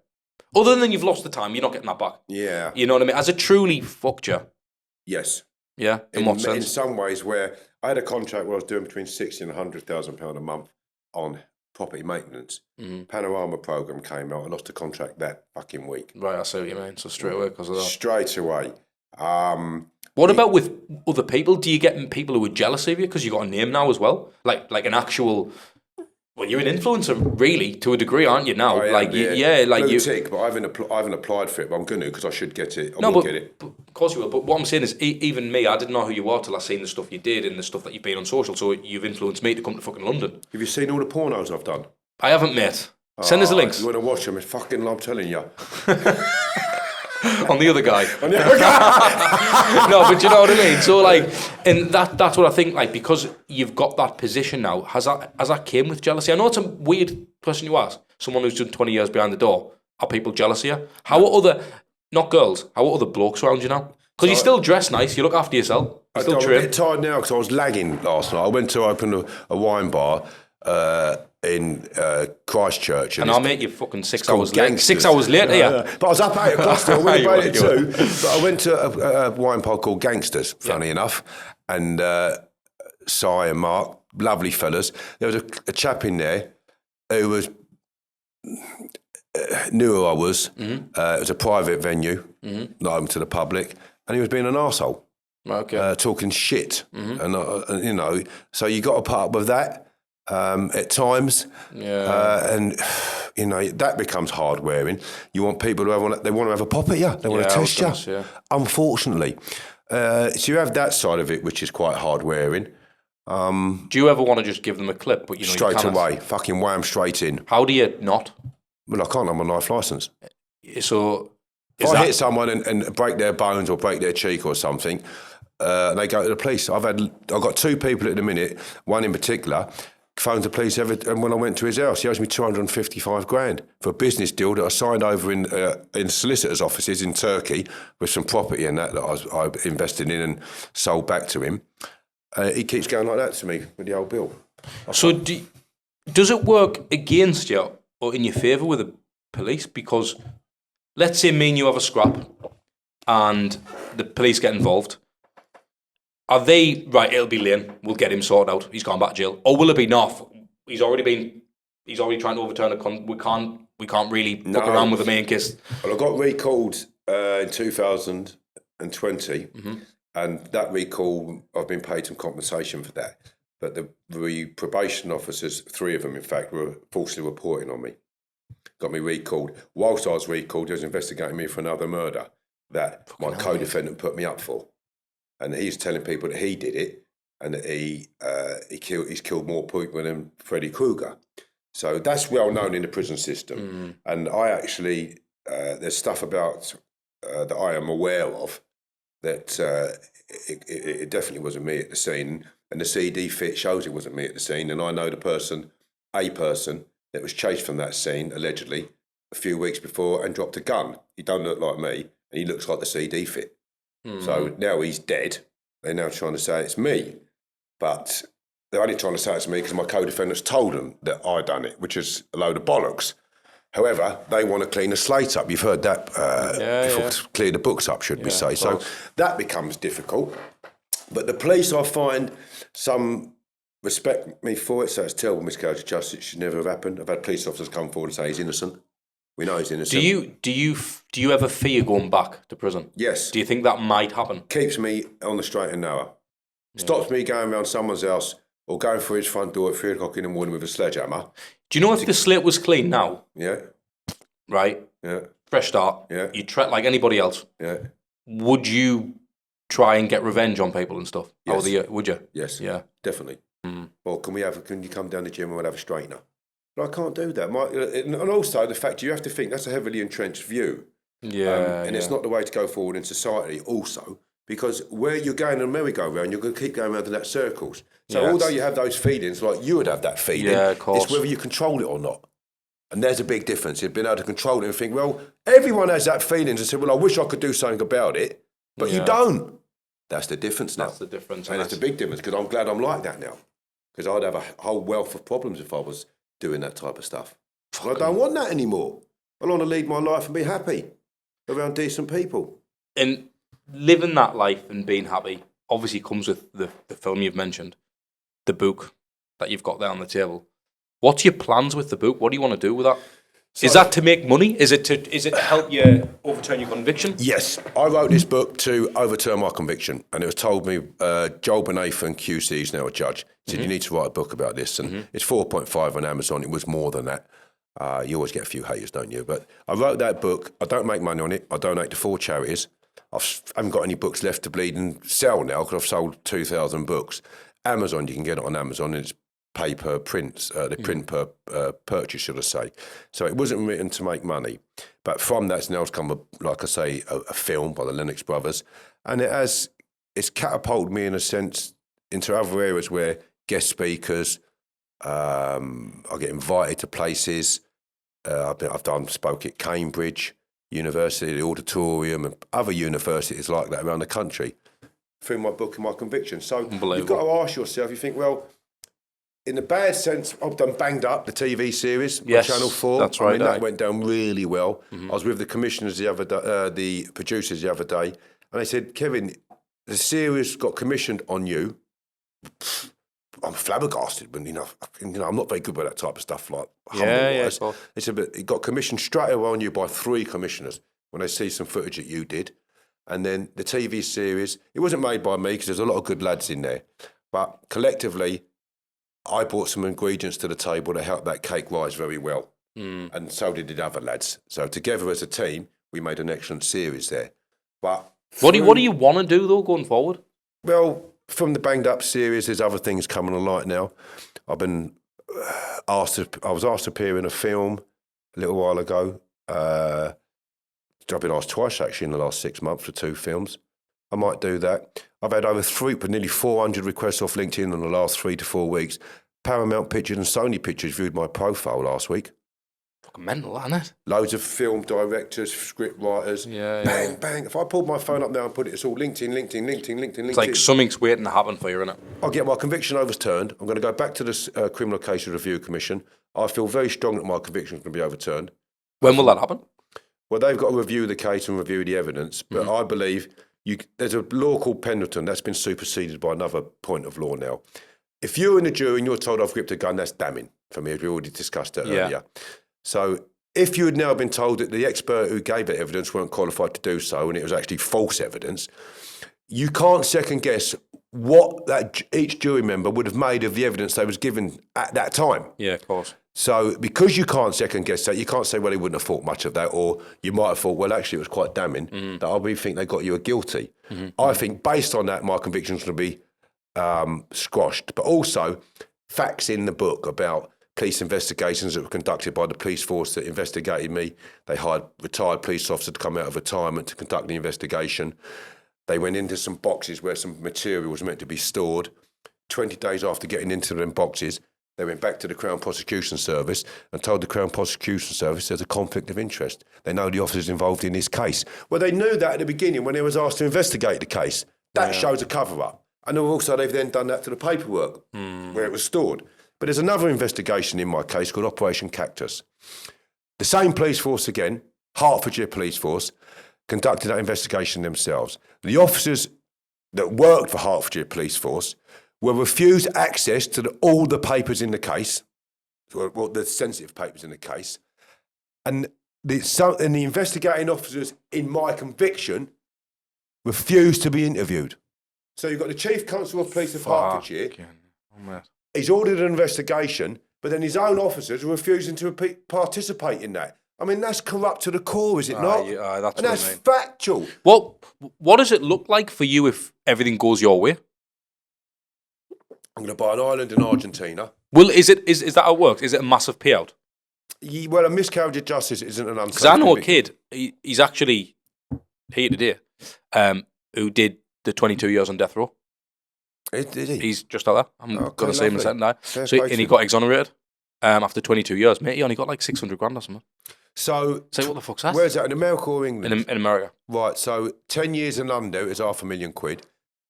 S2: Other than you've lost the time, you're not getting that back.
S1: Yeah.
S2: You know what I mean? Has it truly fucked you?
S1: Yes.
S2: Yeah? In what sense?
S1: In some ways where I had a contract where I was doing between £60,000 and £100,000 a month on property maintenance. Panorama programme came out, I lost the contract that fucking week.
S2: Right, I see what you mean. So straight away because of that.
S1: Straight away.
S2: What about with other people? Do you get people who are jealous of you because you got a name now as well? Like an actual... Well, you're an influencer, really, to a degree, aren't you now?
S1: Blue tick, but I haven't applied for it, but I'm going to because I should get it. I will get it.
S2: But of course you will. But what I'm saying is, even me, I didn't know who you were till I seen the stuff you did and the stuff that you've been on social. So you've influenced me to come to fucking London.
S1: Have you seen all the pornos I've done?
S2: I haven't, mate. Send us the links.
S1: You want to watch them? It's fucking love, telling you.
S2: On the other guy. No, but you know what I mean? So, like, and that's what I think, like, because you've got that position now, has that came with jealousy? I know it's a weird question you ask. Someone who's done 20 years behind the door, are people jealous of you? How are other, not girls, how are other blokes around you now? Because you still dress nice, you look after yourself, you still trim.
S1: I'm a bit tired now because I was lagging last night. I went to open a wine bar in Christchurch.
S2: And I'll make you fucking 6 hours late. 6 hours later, yeah.
S1: But I was up 8 o'clock still, I went about it too. But I went to a wine bar called Gangsters, funny enough, and Si and Mark, lovely fellas. There was a chap in there who was knew who I was. It was a private venue, not open to the public, and he was being an arsehole.
S2: Okay.
S1: Talking shit. And you know, so you got to put up with that. At times, and you know that becomes hard wearing. You want people who want to have a pop at you. They want to test you. Unfortunately, so you have that side of it, which is quite hard wearing.
S2: Do you ever want to just give them a clip, but
S1: straight away, fucking wham straight in?
S2: How do you not?
S1: Well, I can't have my life licence.
S2: So
S1: if I hit someone and break their bones or break their cheek or something, and they go to the police. I've got two people at the minute, one in particular, phoned the police and when I went to his house, he owes me 255 grand for a business deal that I signed over in solicitors' offices in Turkey with some property and that I invested in and sold back to him. He keeps going like that to me with the old bill.
S2: So does it work against you or in your favour with the police? Because let's say me and you have a scrap and the police get involved. Are they, right, it'll be Lane, we'll get him sorted out, he's gone back to jail? Or will it be no, he's already trying to overturn we can't really fuck around with the main case?
S1: Well, I got recalled in 2020, and that recall, I've been paid some compensation for that. But the probation officers, 3 of them in fact, were falsely reporting on me. Got me recalled. Whilst I was recalled, he was investigating me for another murder that my co-defendant put me up for. And he's telling people that he did it and that he's killed more people than Freddy Krueger. So that's well known in the prison system. And I actually, there's stuff about that I am aware of that it definitely wasn't me at the scene. And the CD fit shows it wasn't me at the scene. And I know a person that was chased from that scene, allegedly, a few weeks before and dropped a gun. He don't look like me and he looks like the CD fit. So now he's dead. They're now trying to say it's me. But they're only trying to say it's me because my co-defendants told them that I done it, which is a load of bollocks. However, they want to clean the slate up. You've heard that before, to clear the books up, should we say. So that becomes difficult. But the police, I find, some respect me for it. So it's terrible miscarriage of justice. It should never have happened. I've had police officers come forward and say he's innocent. We know he's innocent.
S2: Do you ever fear going back to prison?
S1: Yes.
S2: Do you think that might happen?
S1: Keeps me on the straight and narrow. Stops me going around someone's house or going through his front door at 3 o'clock in the morning with a sledgehammer.
S2: Do you know if the slate was clean now?
S1: Yeah.
S2: Right?
S1: Yeah.
S2: Fresh start.
S1: Yeah.
S2: You treat like anybody else.
S1: Yeah.
S2: Would you try and get revenge on people and stuff?
S1: Yes.
S2: Would you?
S1: Yes.
S2: Yeah.
S1: Definitely. Or can you come down the gym and we'll have a straightener? But I can't do that. And also the fact you have to think that's a heavily entrenched view. And it's not the way to go forward in society also, because where you're going in a merry-go-round, you're going to keep going around in that circles. So although you have those feelings, like you would have that feeling, it's whether you control it or not. And there's a big difference. You've been able to control it and think, well, everyone has that feeling and say, well, I wish I could do something about it, but you don't. That's the difference now.
S2: That's the difference.
S1: And it's a big difference, because I'm glad I'm like that now. Because I'd have a whole wealth of problems if I was doing that type of stuff. I don't want that anymore. I want to lead my life and be happy around decent people.
S2: And living that life and being happy obviously comes with the film you've mentioned, the book that you've got there on the table. What's your plans with the book? What do you want to do with that? Is that to make money? Is it to help you overturn your conviction?
S1: Yes. I wrote this book to overturn my conviction. And it was told me, Joel Benathan, QC, is now a judge, said, you need to write a book about this. And it's 4.5 on Amazon. It was more than that. You always get a few haters, don't you? But I wrote that book. I don't make money on it. I donate to 4 charities. I haven't got any books left to bleed and sell now because I've sold 2,000 books. Amazon, you can get it on Amazon, and it's pay per print, the print per purchase, should I say. So it wasn't written to make money. But from that's now come, like I say, a film by the Lennox brothers. And it's catapulted me, in a sense, into other areas where guest speakers, I get invited to places. I've spoke at Cambridge University, the Auditorium, and other universities like that around the country through my book and my conviction. So you've got to ask yourself, you think, well, in the bad sense, I've done Banged Up, the TV series on Channel 4.
S2: That's right.
S1: That went down really well. I was with the commissioners the other day, the producers the other day, and they said, Kevin, the series got commissioned on you. I'm flabbergasted, but I'm not very good with that type of stuff. Like, they said, but it got commissioned straight away on you by 3 commissioners when they see some footage that you did. And then the TV series, it wasn't made by me because there's a lot of good lads in there, but collectively, I brought some ingredients to the table to help that cake rise very well. And so did the other lads. So together as a team, we made an excellent series there. But
S2: what do you want to do though going forward?
S1: Well, from the Banged Up series, there's other things coming to light now. I've been I was asked to appear in a film a little while ago. I've been asked twice actually in the last 6 months for 2 films. I might do that. I've had nearly 400 requests off LinkedIn in the last 3 to 4 weeks. Paramount Pictures and Sony Pictures viewed my profile last week.
S2: Fucking mental, isn't it?
S1: Loads of film directors, script writers. Bang, bang. If I pulled my phone up now and put it's all LinkedIn.
S2: It's like something's waiting to happen for you, isn't it?
S1: I'll get my conviction overturned. I'm going to go back to the Criminal Case Review Commission. I feel very strong that my conviction is going to be overturned.
S2: When will that happen?
S1: Well, they've got to review the case and review the evidence, but I believe there's a law called Pendleton that's been superseded by another point of law now. If you're in the jury and you're told I've gripped a gun, that's damning for me, as we already discussed it earlier. So if you had now been told that the expert who gave that evidence weren't qualified to do so and it was actually false evidence, you can't second guess what each jury member would have made of the evidence they was given at that time.
S2: Yeah, of course.
S1: So because you can't second guess that, you can't say, well, he wouldn't have thought much of that, or you might have thought, well, actually, it was quite damning that I really think they got you guilty. I think based on that, my conviction's going to be squashed. But also, facts in the book about police investigations that were conducted by the police force that investigated me. They hired retired police officers to come out of retirement to conduct the investigation. They went into some boxes where some material was meant to be stored. 20 days after getting into them boxes, they went back to the Crown Prosecution Service and told the Crown Prosecution Service there's a conflict of interest. They know the officers involved in this case. Well, they knew that at the beginning when they was asked to investigate the case. That shows a cover-up. And also they've then done that to the paperwork where it was stored. But there's another investigation in my case called Operation Cactus. The same police force again, Hertfordshire Police Force, conducted that investigation themselves. The officers that worked for Hertfordshire Police Force were refused access to all the papers in the case, well, the sensitive papers in the case, and the investigating officers in my conviction refused to be interviewed. So you've got the Chief Constable of Police of Hertfordshire. He's ordered an investigation, but then his own officers are refusing to participate in that. I mean, that's corrupt to the core, is it not?
S2: Yeah, that's
S1: and
S2: what
S1: that's
S2: I mean.
S1: factual.
S2: Well, what does it look like for you if everything goes your way?
S1: I'm going to buy an island in Argentina.
S2: Well, is that how it works? Is it a massive payout?
S1: Well, a miscarriage of justice isn't an unsafe
S2: Because I know a
S1: conviction.
S2: kid, he's actually here today, who did the 22 years on death row.
S1: Did he?
S2: He's just like that. I'm going to say him in a second now.
S1: Fair
S2: So,
S1: play
S2: and
S1: to
S2: he
S1: him.
S2: got exonerated after 22 years. Mate, he only got like 600 grand or something.
S1: So,
S2: Say, what the fuck's that?
S1: where's that, in America or England?
S2: In America.
S1: Right, so 10 years in London, it was £500,000.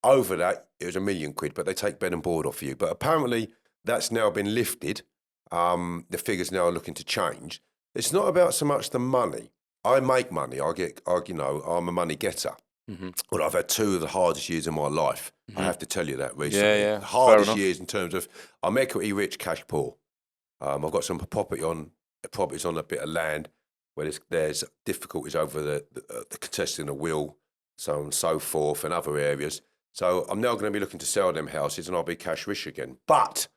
S1: Over that, it was £1 million, but they take bed and board off you. But apparently, that's now been lifted. The figures now are looking to change. It's not about so much the money. I make money. I'm a money getter. Well, I've had 2 of the hardest years of my life. I have to tell you that recently.
S2: Yeah.
S1: The
S2: Fair
S1: hardest
S2: enough.
S1: years in terms of I'm equity rich, cash poor. I've got some properties on a bit of land where there's difficulties over the contesting a will, so on and so forth, and other areas. So I'm now going to be looking to sell them houses, and I'll be cash rich again. But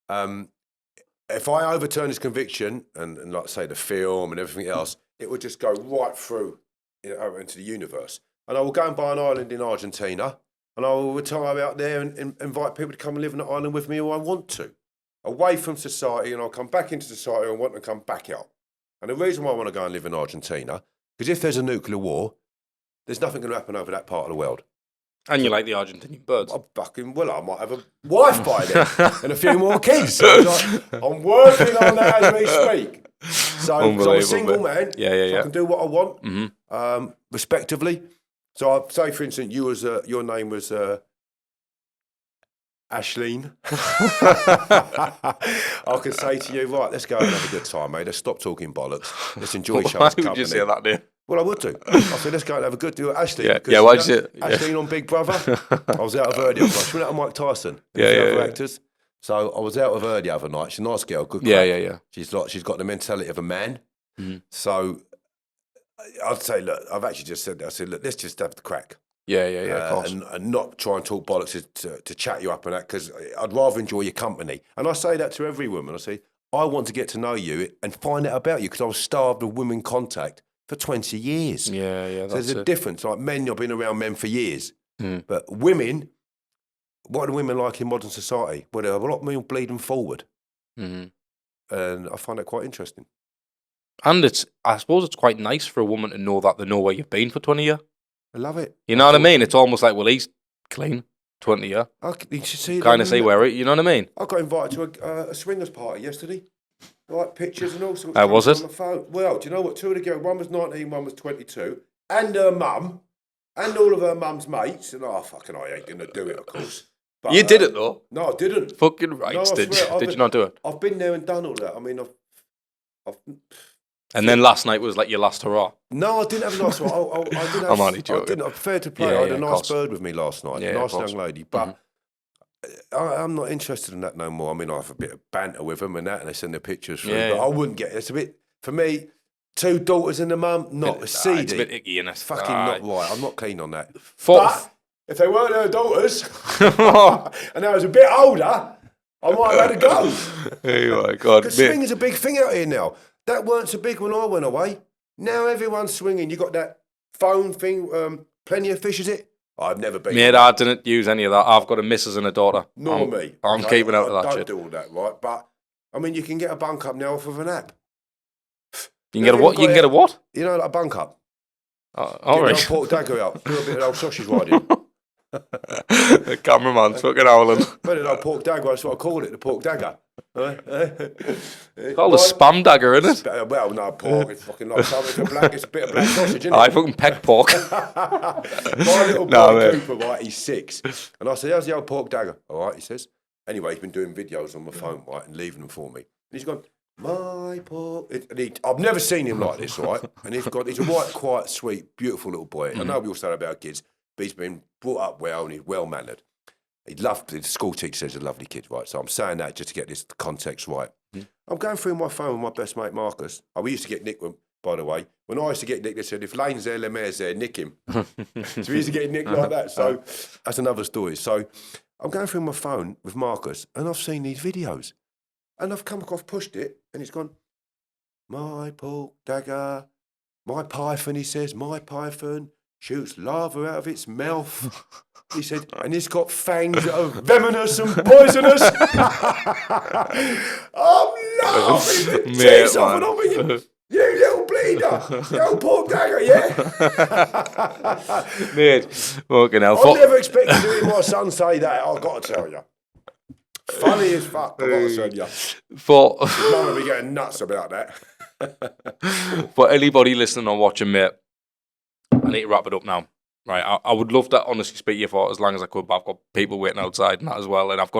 S1: if I overturn this conviction and like say the film and everything else, it would just go right through over into the universe. And I will go and buy an island in Argentina, and I will retire out there and invite people to come and live on the island with me who I want to, away from society, and I'll come back into society and want to come back out. And the reason why I want to go and live in Argentina, because if there's a nuclear war, there's nothing going to happen over that part of the world.
S2: And you like the Argentinian birds.
S1: I might have a wife by then and a few more kids. So I'm working on that as we speak. So 'cause I'm a single man.
S2: Yeah.
S1: So I can do what I want, respectively. So I'd say, for instance, your name was Ashleen. I could say to you, right, let's go and have a good time, mate. Let's stop talking bollocks. Let's enjoy each other's company.
S2: Why would you say that, dude?
S1: Well, I would do. I said, let's go and have a good deal. Ashleen.
S2: Yeah, why'd you say it?
S1: Ashleen on Big Brother. I was out of her the other night. She went out with Mike Tyson.
S2: Yeah.
S1: Actors. So I was out with her the other night. She's a nice girl, good
S2: Yeah.
S1: She's got the mentality of a man. So I'd say, look, I've actually just said that. I said, look, let's just have the crack.
S2: Yeah, of course.
S1: And not try and talk bollocks to chat you up and that, because I'd rather enjoy your company. And I say that to every woman. I say, I want to get to know you and find out about you, because I was starved of women contact for 20 years.
S2: Yeah,
S1: So there's a difference. Like men, I've been around men for years. But women, what are women like in modern society? Well, they're a lot more bleeding forward. And I find that quite interesting.
S2: And I suppose it's quite nice for a woman to know that they know where you've been for 20 years.
S1: I love it.
S2: You know what I mean? It's almost like, well, he's clean, 20 year.
S1: You should see.
S2: Kind of see where it. You know what I mean?
S1: I got invited to a swingers party yesterday. Like pictures and all sorts.
S2: Was it?
S1: On the phone. Well, do you know what? Two of the girls, one was 19, one was 22, and her mum, and all of her mum's mates. And fucking, I ain't gonna do it, of course. But,
S2: You did it though.
S1: No, I didn't.
S2: Fucking right,
S1: No, I
S2: did
S1: swear,
S2: you not do it?
S1: I've been there and done all that. I mean, I've
S2: And then last night was like your last hurrah.
S1: No, I didn't have a nice one. I didn't have,
S2: I'm only joking.
S1: I preferred to play.
S2: Yeah,
S1: I had
S2: yeah,
S1: a
S2: of
S1: nice
S2: course.
S1: bird with me last night,
S2: Yeah,
S1: a
S2: of
S1: nice
S2: course.
S1: young lady. But I'm not interested in that no more. I mean, I have a bit of banter with them and that, and they send their pictures through.
S2: Yeah,
S1: but
S2: yeah.
S1: I wouldn't get it's a bit, for me, 2 daughters and a mum, not a seedy.
S2: It's a bit icky, innit?
S1: It's fucking not right. I'm not keen on that.
S2: Fourth.
S1: But if they weren't her daughters, and I was a bit older, I might have had a go.
S2: Oh my God.
S1: Because swinging's a big thing out here now. That weren't so big when I went away. Now everyone's swinging. You got that phone thing, Plenty of Fish, is it? I've never been.
S2: Mate, I didn't use any of that. I've got a missus and a daughter.
S1: Nor me.
S2: I'm keeping out of that
S1: don't
S2: shit.
S1: do all that, right? But, I mean, you can get a bunk up now off of an app.
S2: You can get a what? You can get a what?
S1: You know, like a bunk up.
S2: All
S1: Get the old
S2: right.
S1: pork dagger out. Do a bit of old sausage riding.
S2: The cameraman's fucking howling.
S1: But an old pork dagger, that's what I call it, the pork dagger.
S2: It's called a spam dagger, isn't it?
S1: Well, no, pork, it's fucking like something. It's a bit of black sausage, isn't it?
S2: I fucking peck pork.
S1: My little boy,
S2: No, mate.
S1: Cooper, right, he's 6. And I said, how's the old pork dagger? All right, he says. Anyway, he's been doing videos on my phone, right, and leaving them for me. And he's gone, my pork. I've never seen him like this, right? And he's a white, quiet, sweet, beautiful little boy. I know we all say that about kids, but he's been brought up well and he's well-mannered. The school teacher says he's a lovely kid, right? So I'm saying that just to get this context right. I'm going through my phone with my best mate, Marcus. We used to get nicked, by the way. When I used to get nicked, they said, if Lane's there, Lemaire's there, nick him. So we used to get nicked like that. So that's another story. So I'm going through my phone with Marcus, and I've seen these videos. And I've pushed it, and it's gone, my pork dagger, my python, he says, my python shoots lava out of its mouth. He said, and it's got fangs that are venomous and poisonous. I'm laughing the tears off, and I'm thinking, you little bleeder, you old pork dagger, yeah?
S2: Mate, fucking hell.
S1: I never expected to hear my son say that, I've got to tell you. Funny as fuck, I've got to tell you.
S2: For
S1: His mum will be getting nuts about that.
S2: for anybody listening or watching, mate, I need to wrap it up now. Right, I would love to honestly speak to you for as long as I could, but I've got people waiting outside and that as well, and I've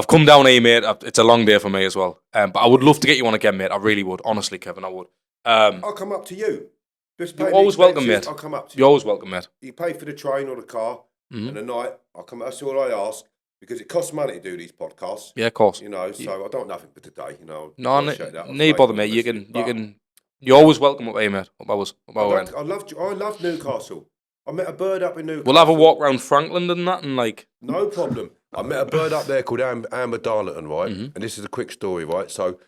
S2: come down here, mate. It's a long day for me as well, but I would love to get you on again, mate. I really would, honestly, Kevin. I would.
S1: I'll come up to you. Just pay
S2: You're
S1: the
S2: always welcome,
S1: expenses,
S2: mate.
S1: I'll come up to you.
S2: You're always welcome, mate.
S1: You pay for the train or the car, and the night, I'll come. That's all I ask, because it costs money to do these podcasts.
S2: Yeah, of course.
S1: You know, so I don't have nothing for today. You know,
S2: No,
S1: appreciate that. I'm
S2: need bother,
S1: grateful,
S2: mate.
S1: honestly.
S2: You're always welcome up here, mate. I
S1: love Newcastle. I met a bird up in Newcastle.
S2: We'll have a walk around Franklin and that, and like.
S1: No problem. I met a bird up there called Amber Darlington, right? And this is a quick story, right? So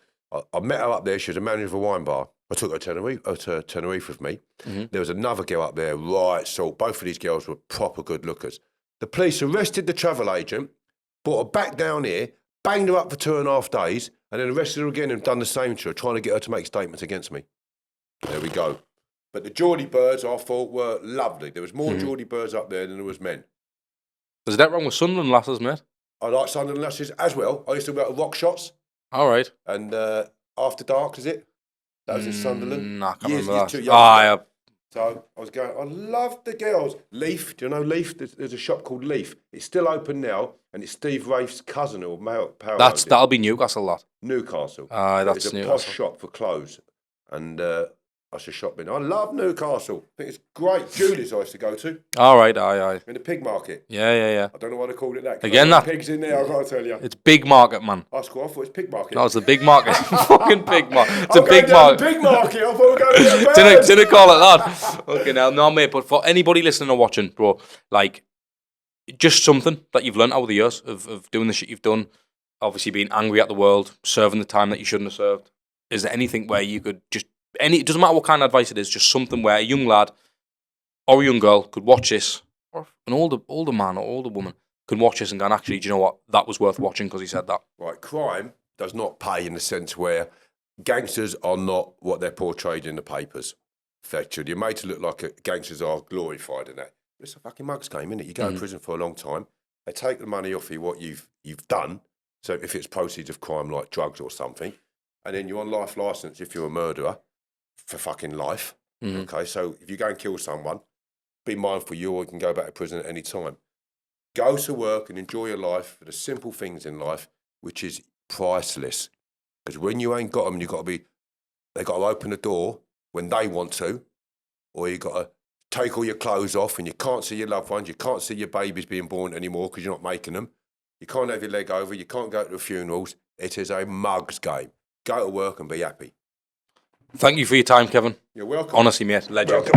S1: I met her up there. She was a manager of a wine bar. I took her to Tenerife with me. There was another girl up there, right? So both of these girls were proper good lookers. The police arrested the travel agent, brought her back down here, banged her up for 2.5 days, and then arrested her again and done the same to her, trying to get her to make statements against me. There we go. But the Geordie birds, I thought, were lovely. There was more Geordie birds up there than there was men.
S2: There's that wrong with Sunderland lasses, mate?
S1: I like Sunderland lasses as well. I used to go to Rock Shots.
S2: All right.
S1: And After Dark, is it? That was in Sunderland.
S2: Nah, I can't remember that.
S1: Too young.
S2: Yeah.
S1: So I was going, I loved the girls. Leaf, do you know Leaf? There's a shop called Leaf. It's still open now, and it's Steve Rafe's cousin or power.
S2: That'll be Newcastle, that.
S1: Newcastle.
S2: That's
S1: It's a
S2: Newcastle.
S1: posh shop for clothes. And I should shop in. I love Newcastle. I think it's great. Julie's I used to go to.
S2: All right, aye.
S1: In the pig market.
S2: Yeah.
S1: I don't know why they called it that.
S2: Again, that.
S1: Pigs in there, I've got to tell you.
S2: It's big market, man.
S1: That's cool. I thought it's pig market.
S2: No, it's the big market. Fucking big market. It's
S1: I'm
S2: a big
S1: going down
S2: market.
S1: the pig market. I thought we were going to get birds.
S2: Didn't call it that. Okay, now, no, mate, but for anybody listening or watching, bro, like, just something that you've learned over the years of doing the shit you've done, obviously being angry at the world, serving the time that you shouldn't have served. Is there anything where you could just, it doesn't matter what kind of advice it is, just something where a young lad or a young girl could watch this, or an older man or older woman can watch this and go, actually, do you know what? That was worth watching because he said that.
S1: Right, crime does not pay in the sense where gangsters are not what they're portrayed in the papers. Factually, you're made to look like gangsters are glorified in that. It's a fucking mugs game, isn't it? You go to prison for a long time. They take the money off you, what you've done. So if it's proceeds of crime like drugs or something, and then you're on life licence if you're a murderer for fucking life. Okay, so if you go and kill someone, be mindful you can go back to prison at any time. Go to work and enjoy your life for the simple things in life, which is priceless. Because when you ain't got them, they got to open the door when they want to, or you got to take all your clothes off and you can't see your loved ones, you can't see your babies being born anymore because you're not making them. You can't have your leg over, you can't go to the funerals. It is a mugs game. Go to work and be happy.
S2: Thank you for your time, Kevin.
S1: You're welcome.
S2: Honestly, mate, legend.
S1: Welcome.